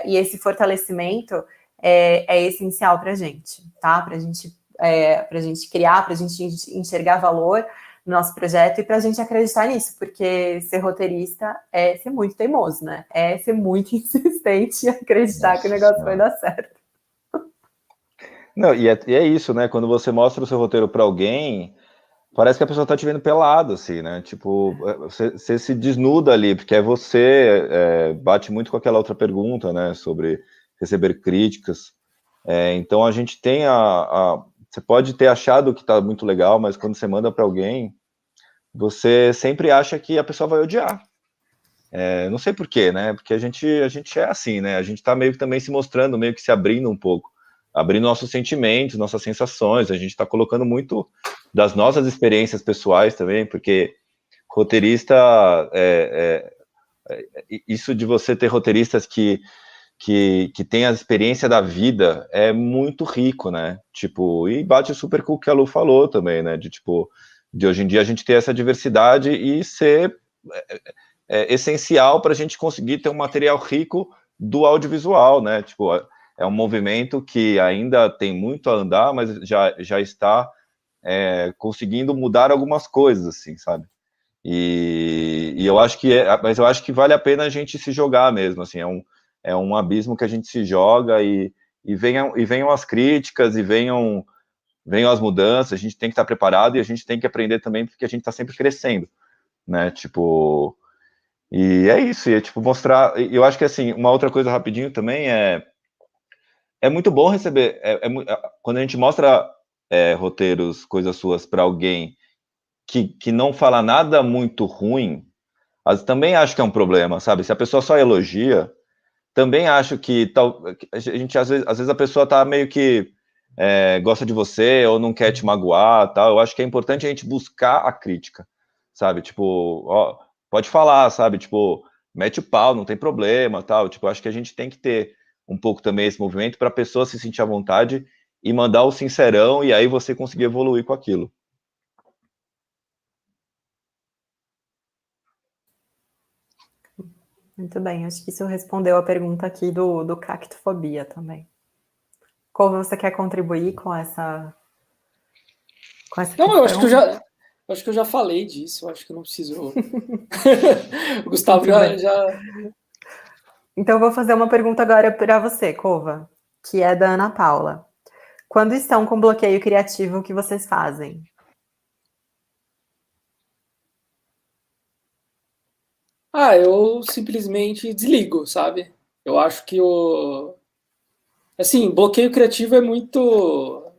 e esse fortalecimento é essencial para a gente, tá? Para a gente criar, para a gente enxergar valor no nosso projeto e para a gente acreditar nisso, porque ser roteirista é ser muito teimoso, né? É ser muito insistente e acreditar que o negócio vai dar certo. Não, e é isso, né? Quando você mostra o seu roteiro para alguém, parece que a pessoa tá te vendo pelado, assim, né? Tipo, você se desnuda ali, porque você bate muito com aquela outra pergunta, né? Sobre receber críticas. Então a gente tem você pode ter achado que tá muito legal, mas quando você manda para alguém, você sempre acha que a pessoa vai odiar. Não sei por quê, né? Porque a gente é assim, né? A gente tá meio que também se mostrando, meio que se abrindo um pouco, abrindo nossos sentimentos, nossas sensações. A gente tá colocando muito das nossas experiências pessoais também, porque roteirista, isso de você ter roteiristas que tem a experiência da vida é muito rico, né? Tipo, e bate super com o que a Lu falou também, né? De hoje em dia a gente ter essa diversidade e ser essencial para a gente conseguir ter um material rico do audiovisual, né? Tipo, é um movimento que ainda tem muito a andar, mas já está conseguindo mudar algumas coisas, assim, sabe? E eu acho mas eu acho que vale a pena a gente se jogar mesmo, assim, é um abismo que a gente se joga e venham as críticas e venham as mudanças, a gente tem que estar preparado e a gente tem que aprender também, porque a gente está sempre crescendo, né? Tipo, e é isso, tipo, mostrar. Eu acho que, assim, uma outra coisa rapidinho também é muito bom receber, quando a gente mostra roteiros, coisas suas para alguém que não fala nada muito ruim, também acho que é um problema, sabe? Se a pessoa só elogia, também acho que a gente, às vezes a pessoa tá meio que gosta de você ou não quer te magoar, tal. Eu acho que é importante a gente buscar a crítica, sabe? Tipo, ó, pode falar, sabe? Tipo, mete o pau, não tem problema, tal. Tipo, acho que a gente tem que ter um pouco também esse movimento para a pessoa se sentir à vontade e mandar o sincerão e aí você conseguir evoluir com aquilo. Muito bem, acho que isso respondeu a pergunta aqui do cactofobia também. Como você quer contribuir com essa questão? Não, eu acho que eu já falei disso, eu acho que eu não preciso. O Gustavo já. Então, eu vou fazer uma pergunta agora para você, Cova, que é da Ana Paula. Quando estão com bloqueio criativo, o que vocês fazem? Eu simplesmente desligo, sabe? Eu acho que assim, bloqueio criativo é muito.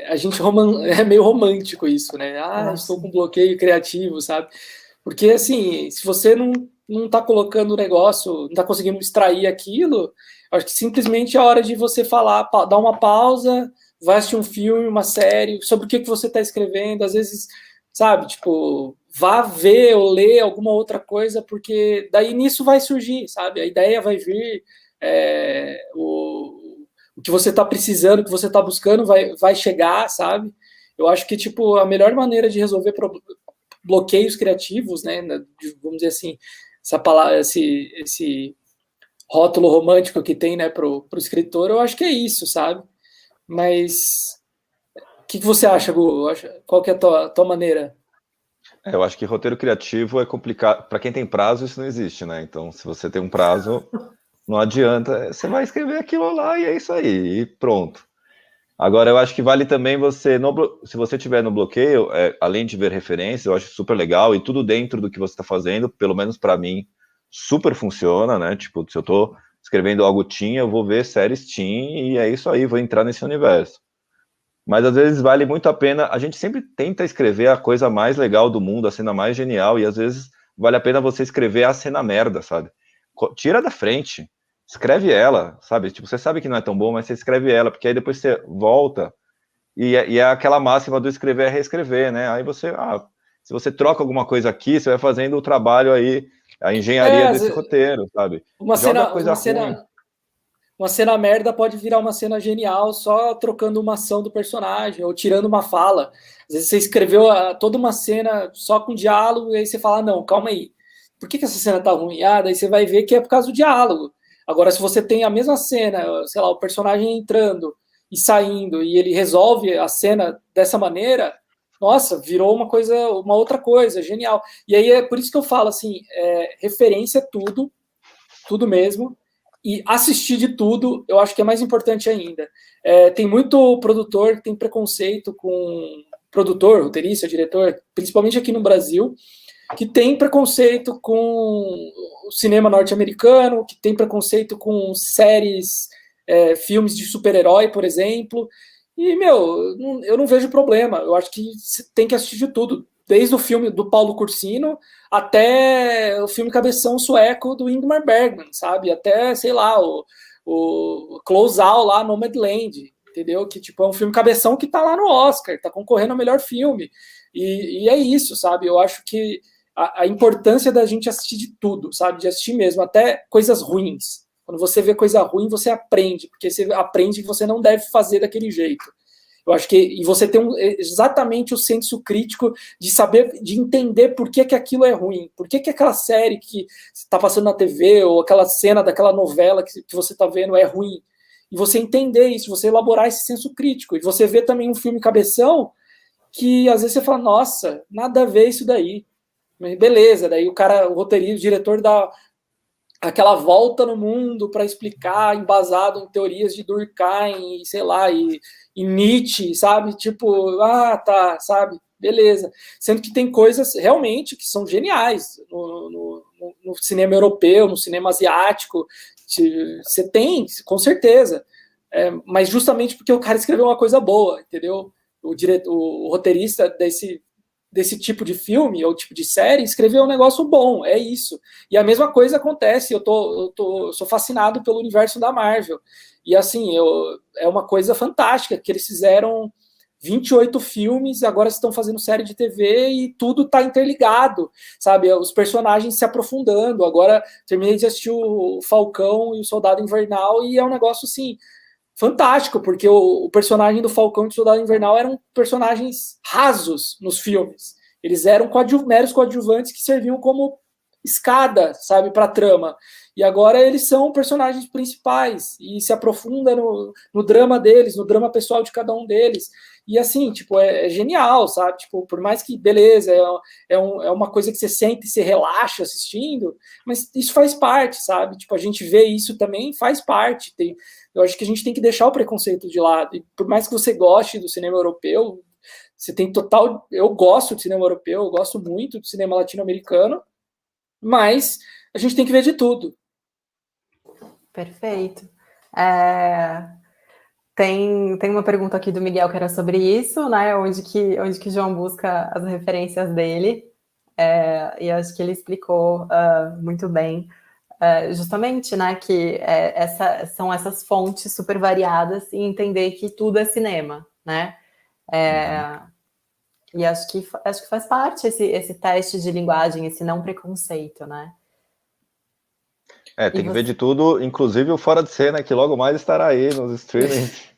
A gente é meio romântico isso, né? Eu estou com bloqueio criativo, sabe? Porque, assim, se você não tá colocando o negócio, não tá conseguindo extrair aquilo, acho que simplesmente é hora de você falar, dar uma pausa, vai assistir um filme, uma série, sobre o que você tá escrevendo, às vezes, sabe, tipo, vá ver ou ler alguma outra coisa, porque daí nisso vai surgir, sabe? A ideia vai vir, o que você tá precisando, o que você tá buscando vai chegar, sabe? Eu acho que, tipo, a melhor maneira de resolver bloqueios criativos, né? Vamos dizer assim, essa palavra, esse rótulo romântico que tem, né, pro escritor, eu acho que é isso, sabe? Mas o que você acha, Gu? Qual que é a tua maneira? Eu acho que roteiro criativo é complicado. Para quem tem prazo, isso não existe, né? Então, se você tem um prazo, não adianta. Você vai escrever aquilo lá e é isso aí, e pronto. Agora, eu acho que vale também você, se você tiver no bloqueio, além de ver referências, eu acho super legal, e tudo dentro do que você está fazendo, pelo menos para mim, super funciona, né? Tipo, se eu estou escrevendo algo teen, eu vou ver séries teen, e é isso aí, vou entrar nesse universo. Mas às vezes vale muito a pena, a gente sempre tenta escrever a coisa mais legal do mundo, a cena mais genial, e às vezes vale a pena você escrever a cena merda, sabe? Tira da frente, escreve ela, sabe? Tipo, você sabe que não é tão bom, mas você escreve ela, porque aí depois você volta, e é aquela máxima do escrever é reescrever, né? Aí você, se você troca alguma coisa aqui, você vai fazendo o trabalho aí, a engenharia desse roteiro, sabe? Joga coisa ruim. Uma cena merda pode virar uma cena genial só trocando uma ação do personagem ou tirando uma fala. Às vezes você escreveu toda uma cena só com diálogo e aí você fala, não, calma aí. Por que essa cena tá ruim? Daí você vai ver que é por causa do diálogo. Agora, se você tem a mesma cena, sei lá, o personagem entrando e saindo e ele resolve a cena dessa maneira, nossa, virou uma outra coisa, genial. E aí é por isso que eu falo assim, referência é tudo mesmo. E assistir de tudo, eu acho que é mais importante ainda. Tem muito produtor que tem preconceito com produtor, roteirista, diretor, principalmente aqui no Brasil, que tem preconceito com o cinema norte-americano, que tem preconceito com séries, filmes de super-herói, por exemplo. E, eu não vejo problema. Eu acho que tem que assistir de tudo. Desde o filme do Paulo Cursino até o filme cabeção sueco do Ingmar Bergman, sabe? Até, sei lá, o Close Out lá, Nomadland, entendeu? Que, tipo, é um filme cabeção que tá lá no Oscar, tá concorrendo ao melhor filme. E é isso, sabe? Eu acho que a importância da gente assistir de tudo, sabe? De assistir mesmo, até coisas ruins. Quando você vê coisa ruim, você aprende, porque você aprende que você não deve fazer daquele jeito. Eu acho que e você tem exatamente o senso crítico de saber, de entender por que aquilo é ruim, por que aquela série que está passando na TV ou aquela cena daquela novela que você está vendo é ruim. E você entender isso, você elaborar esse senso crítico. E você vê também um filme cabeção que às vezes você fala, nossa, nada a ver isso daí. Mas beleza, daí o roteirista, o diretor dá aquela volta no mundo para explicar, embasado em teorias de Durkheim, e, sei lá, e Nietzsche, sabe? Tipo, tá, sabe? Beleza. Sendo que tem coisas realmente que são geniais no cinema europeu, no cinema asiático. Você tem, com certeza. Mas justamente porque o cara escreveu uma coisa boa, entendeu? O roteirista desse tipo de filme ou tipo de série, escrever um negócio bom, é isso. E a mesma coisa acontece, eu sou fascinado pelo universo da Marvel. E assim, é uma coisa fantástica, que eles fizeram 28 filmes, agora estão fazendo série de TV e tudo está interligado, sabe? Os personagens se aprofundando. Agora terminei de assistir o Falcão e o Soldado Invernal e é um negócio assim fantástico, porque o personagem do Falcão e do Soldado Invernal eram personagens rasos nos filmes. Eles eram meros coadjuvantes que serviam como escada, sabe, para a trama. E agora eles são personagens principais e se aprofunda no drama deles, no drama pessoal de cada um deles. E assim, tipo, é genial, sabe? Tipo, por mais que, beleza, é uma coisa que você sente e você relaxa assistindo, mas isso faz parte, sabe? Tipo, a gente vê isso também, faz parte. Eu acho que a gente tem que deixar o preconceito de lado. E por mais que você goste do cinema europeu, você tem total. Eu gosto de cinema europeu, eu gosto muito de cinema latino-americano, mas a gente tem que ver de tudo. Perfeito. Tem uma pergunta aqui do Miguel que era sobre isso, né? Onde que João busca as referências dele. E acho que ele explicou muito bem, justamente, né? Que são essas fontes super variadas e entender que tudo é cinema, né? E acho que faz parte esse teste de linguagem, esse não preconceito, né? Tem que ver de tudo, inclusive o Fora de Cena, que logo mais estará aí nos streamings.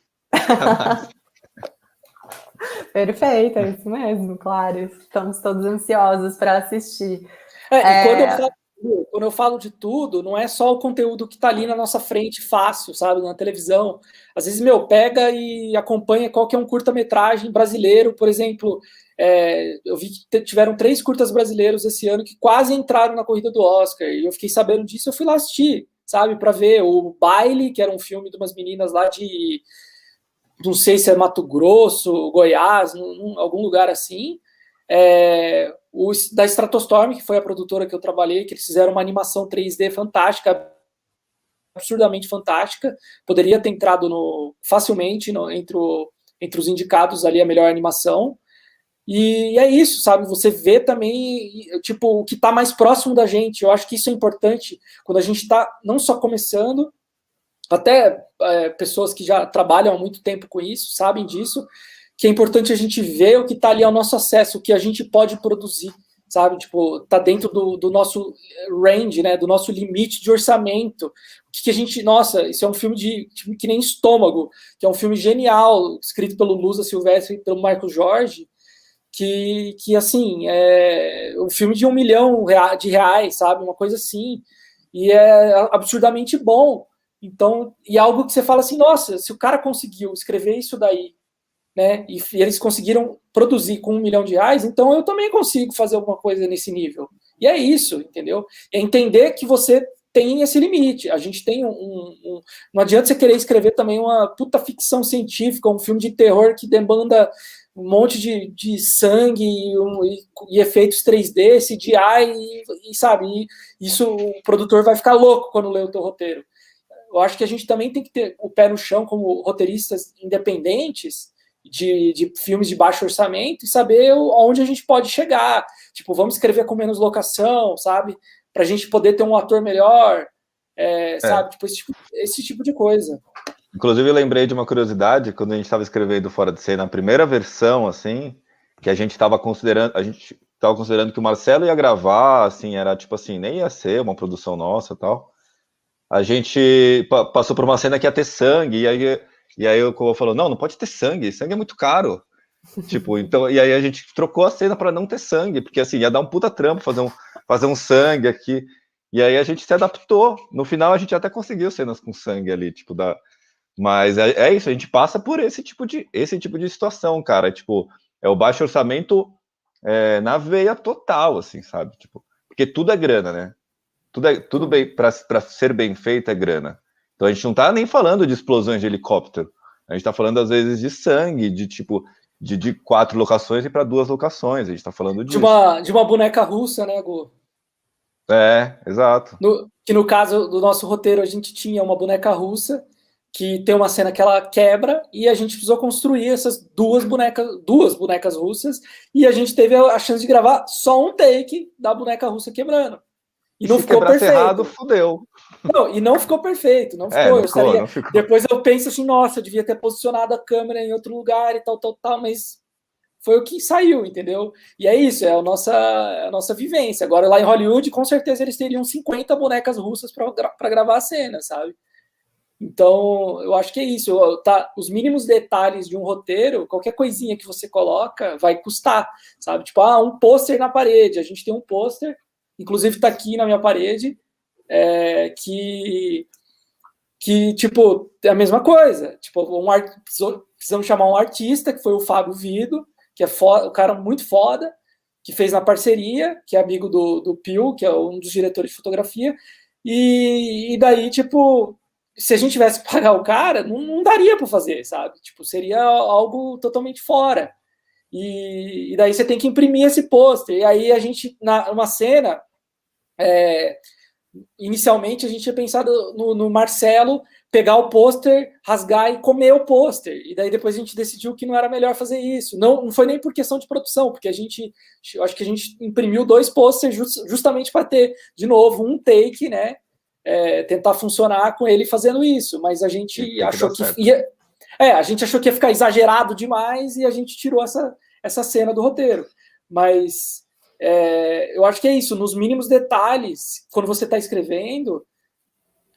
Perfeito, é isso mesmo, claro. Estamos todos ansiosos para assistir. E quando eu falo de tudo, não é só o conteúdo que está ali na nossa frente, fácil, sabe, na televisão. Às vezes, pega e acompanha qual que é um curta-metragem brasileiro, por exemplo. Eu vi que tiveram 3 curtas brasileiros esse ano que quase entraram na corrida do Oscar, e eu fiquei sabendo disso, eu fui lá assistir, sabe, para ver o Baile, que era um filme de umas meninas lá de não sei se é Mato Grosso, Goiás, algum lugar assim. Da Stratostorm, que foi a produtora que eu trabalhei, que eles fizeram uma animação 3D fantástica, absurdamente fantástica, poderia ter entrado facilmente entre os indicados ali a melhor animação. E é isso, sabe? Você vê também, tipo, o que está mais próximo da gente. Eu acho que isso é importante quando a gente está não só começando, até pessoas que já trabalham há muito tempo com isso, sabem disso, que é importante a gente ver o que está ali ao nosso acesso, o que a gente pode produzir, sabe? Tipo, tá dentro do nosso range, né? Do nosso limite de orçamento. O que a gente... Nossa, isso é um filme tipo, que nem Estômago, que é um filme genial, escrito pelo Lusa Silvestre e pelo Marco Jorge, que assim, é um filme de R$1 milhão, sabe? Uma coisa assim. E é absurdamente bom. Então, e algo que você fala assim, nossa, se o cara conseguiu escrever isso daí, né, e eles conseguiram produzir com R$1 milhão, então eu também consigo fazer alguma coisa nesse nível. E é isso, entendeu? É entender que você tem esse limite. A gente tem não adianta você querer escrever também uma puta ficção científica, um filme de terror que demanda um monte de sangue e efeitos 3D, CGI, sabe, isso o produtor vai ficar louco quando lê o teu roteiro. Eu acho que a gente também tem que ter o pé no chão como roteiristas independentes de filmes de baixo orçamento e saber aonde a gente pode chegar. Tipo, vamos escrever com menos locação, sabe? Pra gente poder ter um ator melhor, sabe? Tipo, esse tipo de coisa. Inclusive, eu lembrei de uma curiosidade, quando a gente estava escrevendo Fora de Cena, a primeira versão, assim, que a gente estava considerando que o Marcelo ia gravar, assim, era tipo assim, nem ia ser uma produção nossa e tal. A gente passou por uma cena que ia ter sangue, e aí o Kovo falou, não pode ter sangue é muito caro. Tipo, então, e aí a gente trocou a cena para não ter sangue, porque assim, ia dar um puta trampo fazer um sangue aqui. E aí a gente se adaptou. No final a gente até conseguiu cenas com sangue ali, tipo, mas é isso, a gente passa por esse tipo de situação, cara. Tipo, é o baixo orçamento na veia total, assim, sabe? Tipo, porque tudo é grana, né? Tudo bem, para ser bem feito é grana. Então a gente não tá nem falando de explosões de helicóptero. A gente tá falando, às vezes, de sangue, de tipo, de 4 locações e para 2 locações. A gente tá falando disso. De uma boneca russa, né, Gu? Exato. Que no caso do nosso roteiro, a gente tinha uma boneca russa que tem uma cena que ela quebra e a gente precisou construir essas duas bonecas russas e a gente teve a chance de gravar só um take da boneca russa quebrando. E não ficou perfeito. Errado, fudeu. Não, e não ficou perfeito, não ficou. Não ficou. Depois eu penso assim, nossa, eu devia ter posicionado a câmera em outro lugar e tal, mas foi o que saiu, entendeu? E é isso, é a nossa vivência. Agora, lá em Hollywood, com certeza eles teriam 50 bonecas russas para gravar a cena, sabe? Então, eu acho que é isso. Os mínimos detalhes de um roteiro, qualquer coisinha que você coloca, vai custar, sabe? Tipo, um pôster na parede. A gente tem um pôster, inclusive está aqui na minha parede, que tipo, é a mesma coisa. Tipo, precisamos chamar um artista, que foi o Fábio Vido, que é foda, um cara muito foda, que fez na parceria, que é amigo do Pio, que é um dos diretores de fotografia, e daí, tipo, se a gente tivesse que pagar o cara, não daria para fazer, sabe? Tipo, seria algo totalmente fora. E daí você tem que imprimir esse pôster. E aí a gente, numa cena, inicialmente a gente tinha pensado no Marcelo pegar o pôster, rasgar e comer o pôster. E daí depois a gente decidiu que não era melhor fazer isso. Não foi nem por questão de produção, porque eu acho que a gente imprimiu 2 pôsteres justamente para ter, de novo, um take, né? Tentar funcionar com ele fazendo isso. Mas a gente achou que a gente achou que ia ficar exagerado demais e a gente tirou essa cena do roteiro. Mas eu acho que é isso, nos mínimos detalhes, quando você está escrevendo,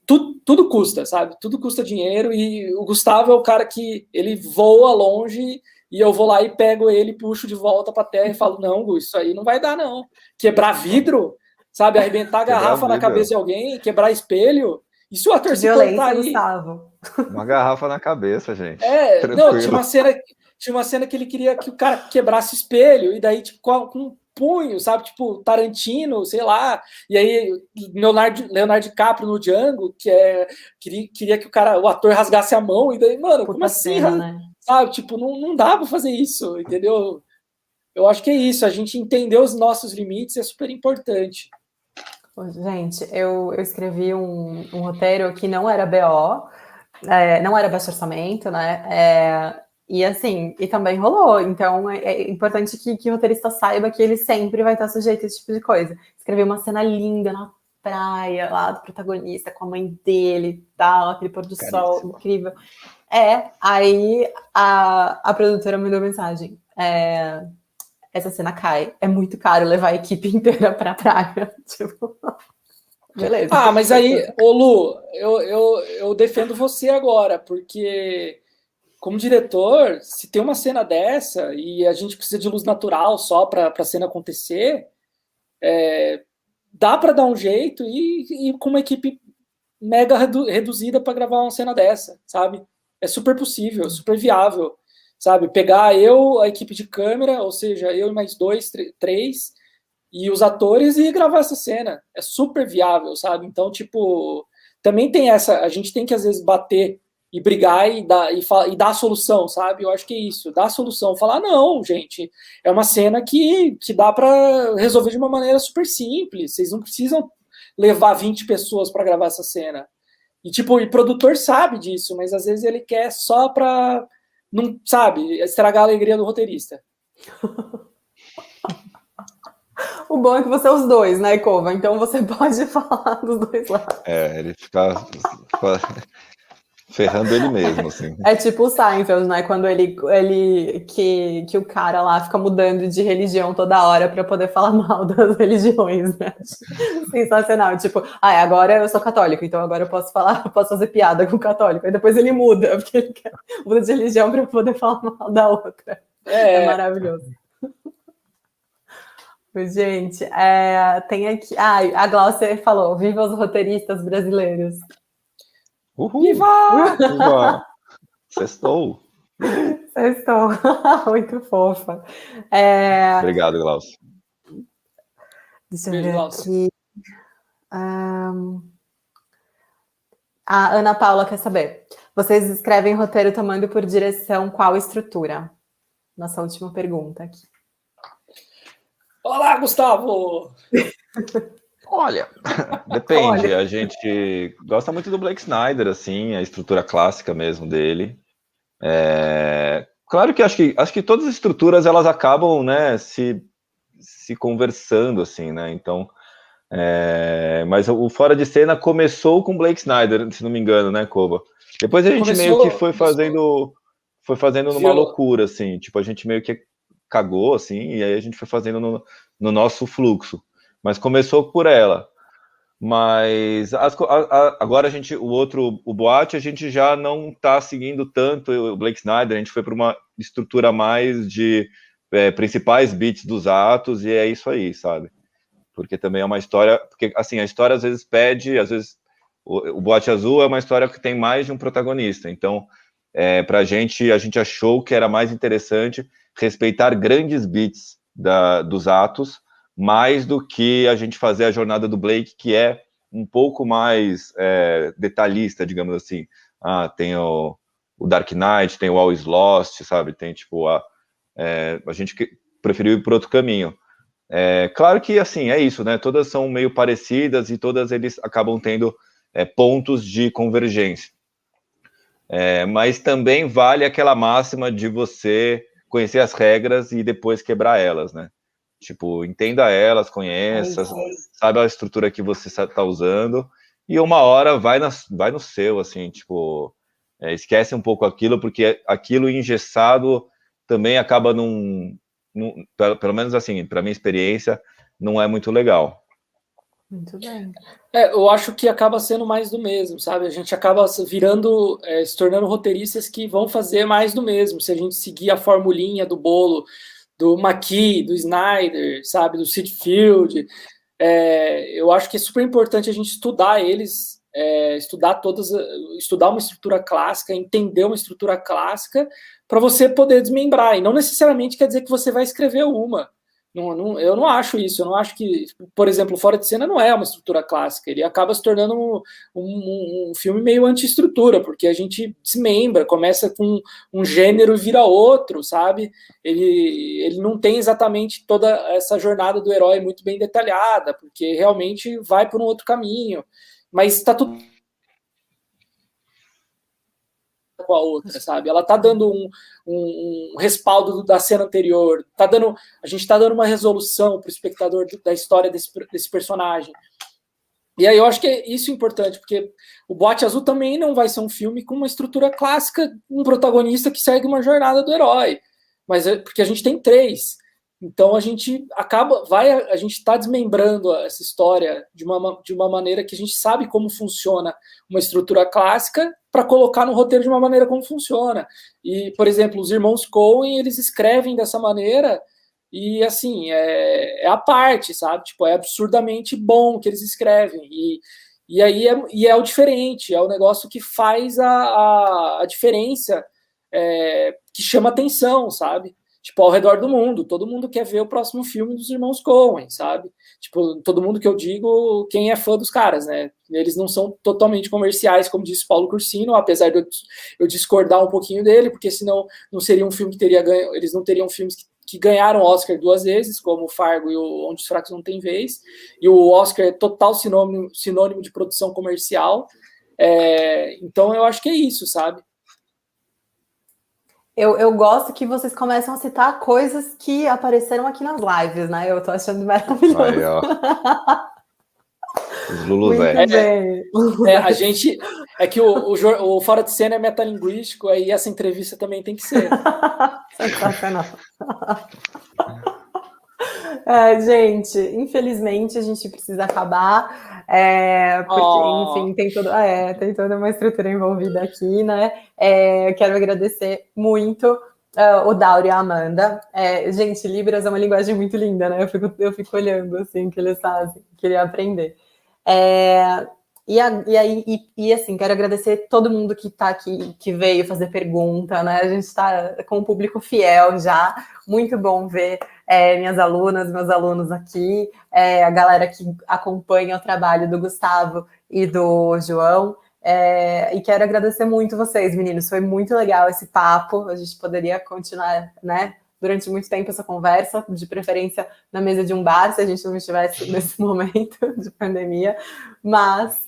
tudo custa, sabe? Tudo custa dinheiro, e o Gustavo é o cara que ele voa longe e eu vou lá e pego ele, puxo de volta para a terra e falo, não, Gu, isso aí não vai dar, não. Quebrar vidro, sabe? Arrebentar garrafa na cabeça de alguém, quebrar espelho. E se o ator se cortar aí... Gustavo. Uma garrafa na cabeça, gente. Não, tinha uma cena que ele queria que o cara quebrasse espelho, e daí, tipo, com um punho, sabe? Tipo, Tarantino, sei lá. E aí, Leonardo DiCaprio no Django, queria que o ator rasgasse a mão, e daí, mano, Puta como assim? cena, né? Sabe? Tipo, não dá pra fazer isso, entendeu? Eu acho que é isso, a gente entender os nossos limites é super importante. Gente, eu escrevi um roteiro que não era BO, não era baixo orçamento, né? E assim, e também rolou. Então é importante que o roteirista saiba que ele sempre vai estar sujeito a esse tipo de coisa. Escrevi uma cena linda na praia, lá do protagonista, com a mãe dele e tal, aquele pôr do sol incrível. Aí a produtora mandou mensagem. Essa cena cai. É muito caro levar a equipe inteira pra praia. Tipo, beleza. Mas aí, ô Lu, eu defendo você agora, porque como diretor, se tem uma cena dessa e a gente precisa de luz natural só para a cena acontecer, dá para dar um jeito e com uma equipe mega reduzida para gravar uma cena dessa, sabe? É super possível, é super viável, sabe? Pegar a equipe de câmera, ou seja, eu e mais 2, 3, e os atores e gravar essa cena. É super viável, sabe? Então, tipo, também tem essa, a gente tem que às vezes bater e brigar e dar a solução, sabe? Eu acho que é isso, dar a solução, falar, não, gente, é uma cena que dá para resolver de uma maneira super simples, vocês não precisam levar 20 pessoas para gravar essa cena. E tipo, o produtor sabe disso, mas às vezes ele quer só para, não, sabe, estragar a alegria do roteirista. O bom é que você é os dois, né, Cova? Então você pode falar dos dois lados. Ele fica ferrando ele mesmo, assim. É tipo o Seinfeld, né? Quando que o cara lá fica mudando de religião toda hora para poder falar mal das religiões, né? Sensacional. Tipo, agora eu sou católico, então agora eu posso fazer piada com o católico. Aí depois ele muda, porque ele muda de religião para poder falar mal da outra. É maravilhoso. Gente, tem aqui... a Glaucia falou, viva os roteiristas brasileiros. Uhul! Viva! Sextou! Sextou! Muito fofa. Obrigado, Glaucia. Deixa eu ver aqui. A Ana Paula quer saber. Vocês escrevem roteiro tomando por direção qual estrutura? Nossa última pergunta aqui. Olá, Gustavo! Olha, depende. A gente gosta muito do Blake Snyder, assim, a estrutura clássica mesmo dele. Claro que acho que todas as estruturas elas acabam, né, se conversando, assim, né? Então, mas o Fora de Cena começou com Blake Snyder, se não me engano, né, Koba? Depois a gente meio que foi fazendo numa loucura, assim, tipo, a gente meio que cagou, assim, e aí a gente foi fazendo no nosso fluxo. Mas começou por ela. Mas agora o Boate, a gente já não está seguindo tanto o Blake Snyder, a gente foi para uma estrutura mais de principais beats dos atos, e é isso aí, sabe? Porque também é uma história, porque assim, a história às vezes pede, às vezes o Boate Azul é uma história que tem mais de um protagonista, então a gente achou que era mais interessante respeitar grandes beats dos atos, mais do que a gente fazer a jornada do Blake, que é um pouco mais detalhista, digamos assim. Tem o Dark Knight, tem o All Is Lost, sabe? Tem, tipo, a gente preferiu ir por outro caminho. Claro que, assim, é isso, né? Todas são meio parecidas e todas eles acabam tendo pontos de convergência. Mas também vale aquela máxima de você conhecer as regras e depois quebrar elas, né? Tipo, entenda elas, conheça, sabe a estrutura que você está usando, e uma hora vai no seu, assim, tipo, esquece um pouco aquilo, porque aquilo engessado também acaba pelo menos assim, para minha experiência, não é muito legal. Muito bem. Eu acho que acaba sendo mais do mesmo, sabe? A gente acaba virando, se tornando roteiristas que vão fazer mais do mesmo. Se a gente seguir a formulinha do bolo do McKee, do Snyder, sabe? Do Sid Field. Eu acho que é super importante a gente estudar eles, estudar uma estrutura clássica, entender uma estrutura clássica, para você poder desmembrar. E não necessariamente quer dizer que você vai escrever uma. Eu não acho isso. Eu não acho que, por exemplo, Fora de Cena não é uma estrutura clássica. Ele acaba se tornando um filme meio anti-estrutura, porque a gente desmembra, começa com um gênero e vira outro, sabe? Ele não tem exatamente toda essa jornada do herói muito bem detalhada, porque realmente vai por um outro caminho. Mas está tudo com a outra, sabe? Ela tá dando um respaldo da cena anterior, a gente tá dando uma resolução pro espectador da história desse personagem. E aí eu acho que isso é importante, porque o Boate Azul também não vai ser um filme com uma estrutura clássica, um protagonista que segue uma jornada do herói, mas porque a gente tem 3. Então a gente a gente está desmembrando essa história de uma maneira que a gente sabe como funciona uma estrutura clássica para colocar no roteiro de uma maneira como funciona. E, por exemplo, os irmãos Coen, eles escrevem dessa maneira e, assim, a parte, sabe? Tipo, é absurdamente bom o que eles escrevem. E aí é o diferente, é o negócio que faz a diferença, que chama atenção, sabe? Tipo, ao redor do mundo. Todo mundo quer ver o próximo filme dos irmãos Coen, sabe? Tipo, todo mundo que eu digo, quem é fã dos caras, né? Eles não são totalmente comerciais, como disse Paulo Cursino, apesar de eu discordar um pouquinho dele, porque senão não seria um filme que teria ganho, eles não teriam filmes que ganharam Oscar 2 vezes, como o Fargo e o Onde os Fracos Não Têm Vez, e o Oscar é total sinônimo de produção comercial. Então eu acho que é isso, sabe? Eu gosto que vocês começam a citar coisas que apareceram aqui nas lives, né? Eu tô achando maravilhoso. Aí, ó. Os Lulu velho. A gente... É que o Fora de Cena é metalinguístico, aí essa entrevista também tem que ser. Sensacional. Gente, infelizmente a gente precisa acabar, porque, enfim, tem toda uma estrutura envolvida aqui, né? Quero agradecer muito o Dauro e a Amanda. Gente, Libras é uma linguagem muito linda, né? Eu fico olhando, assim, o que eles fazem, queria aprender. E assim, quero agradecer todo mundo que está aqui, que veio fazer pergunta, né? A gente está com um público fiel já, muito bom ver minhas alunas, meus alunos aqui, a galera que acompanha o trabalho do Gustavo e do João. E quero agradecer muito vocês, meninos. Foi muito legal esse papo. A gente poderia continuar, né? Durante muito tempo essa conversa, de preferência na mesa de um bar, se a gente não estivesse nesse momento de pandemia, mas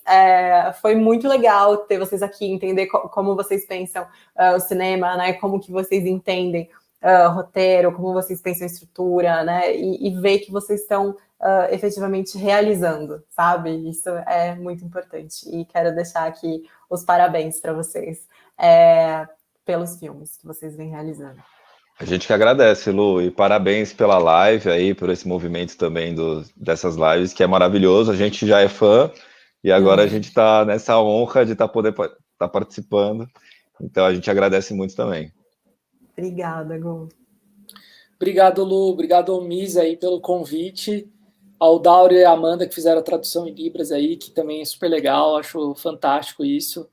foi muito legal ter vocês aqui, entender como vocês pensam o cinema, né? Como que vocês entendem roteiro, como vocês pensam estrutura, né? E ver que vocês estão efetivamente realizando, sabe? Isso é muito importante e quero deixar aqui os parabéns para vocês pelos filmes que vocês vêm realizando. A gente que agradece, Lu, e parabéns pela live aí, por esse movimento também dessas lives, que é maravilhoso. A gente já é fã e agora a gente está nessa honra de poder estar participando. Então a gente agradece muito também. Obrigada, Gu. Obrigado, Lu. Obrigado, Misa, aí pelo convite. Ao Dauro e a Amanda, que fizeram a tradução em Libras aí, que também é super legal. Acho fantástico isso.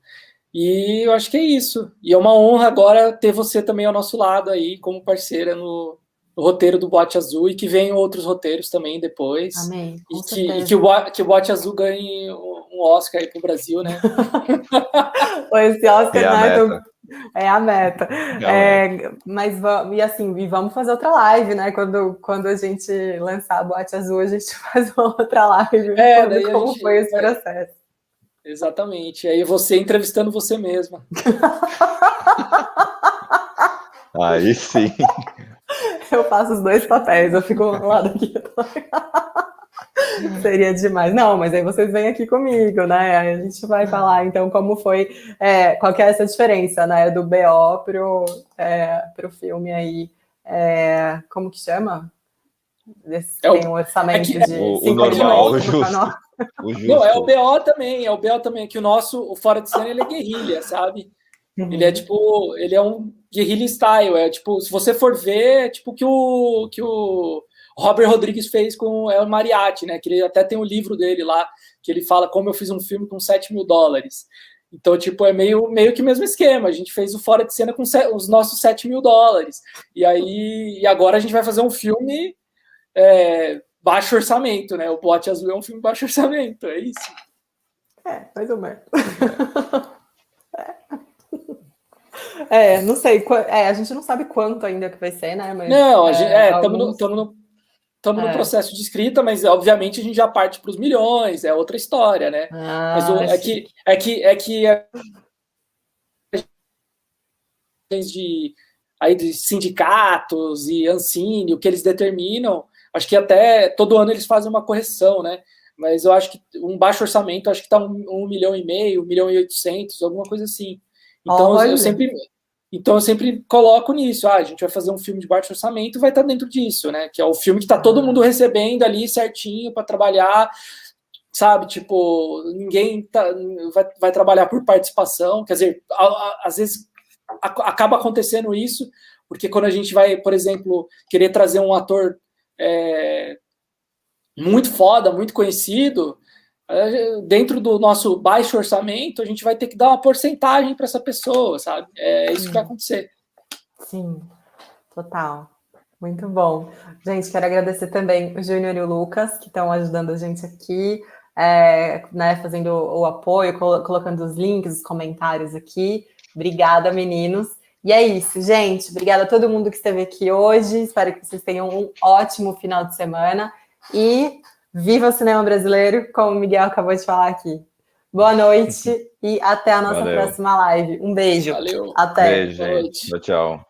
E eu acho que é isso. E é uma honra agora ter você também ao nosso lado aí, como parceira no roteiro do Boate Azul, e que venham outros roteiros também depois. Amém. E que o Boate Azul ganhe um Oscar aí pro Brasil, né? Esse Oscar não é tão É a meta. Mas e assim, e vamos fazer outra live, né? Quando a gente lançar a Boate Azul, a gente faz uma outra live falando como foi esse processo. Exatamente. Aí você entrevistando você mesma. Aí sim. Eu faço os dois papéis, eu fico lá daqui. Seria demais. Não, mas aí vocês vêm aqui comigo, né? Aí a gente vai falar, então, como foi, qual que é essa diferença, né? Do BO pro filme aí. Como que chama? Tem um orçamento de 5 normal, milhões. O justo. Não, é o BO também, que o Fora de Cena, ele é guerrilha, sabe? Uhum. Ele é um guerrilha style, se você for ver, é tipo que o Robert Rodrigues fez com o El Mariachi, né? Que ele até tem um livro dele lá, que ele fala como eu fiz um filme com $7 mil. Então, é meio que o mesmo esquema. A gente fez o Fora de Cena com os nossos $7 mil. E agora a gente vai fazer um filme baixo orçamento, né? O Boate Azul é um filme baixo orçamento, é isso. Mais ou menos. Não sei. A gente não sabe quanto ainda que vai ser, né? Mas, não, estamos no processo de escrita, mas obviamente a gente já parte para os milhões, é outra história, né? Mas de sindicatos e Ancine, o que eles determinam, acho que até todo ano eles fazem uma correção, né? Mas eu acho que um baixo orçamento, acho que está 1,5 milhão, 1,8 milhão, alguma coisa assim. Então eu sempre coloco nisso. A gente vai fazer um filme de baixo orçamento, vai estar dentro disso, né? Que é o filme que está todo mundo recebendo ali certinho para trabalhar, sabe? Ninguém vai trabalhar por participação. Quer dizer, às vezes acaba acontecendo isso, porque quando a gente vai, por exemplo, querer trazer um ator muito foda, muito conhecido, dentro do nosso baixo orçamento, a gente vai ter que dar uma porcentagem para essa pessoa, sabe? É isso que vai acontecer. Sim, total. Muito bom. Gente, quero agradecer também o Júnior e o Lucas, que estão ajudando a gente aqui, né, fazendo o apoio, colocando os links, os comentários aqui. Obrigada, meninos. E é isso, gente. Obrigada a todo mundo que esteve aqui hoje. Espero que vocês tenham um ótimo final de semana. E viva o cinema brasileiro, como o Miguel acabou de falar aqui. Boa noite e até a nossa próxima live. Um beijo. Valeu. Até. Beijo, gente. Tchau.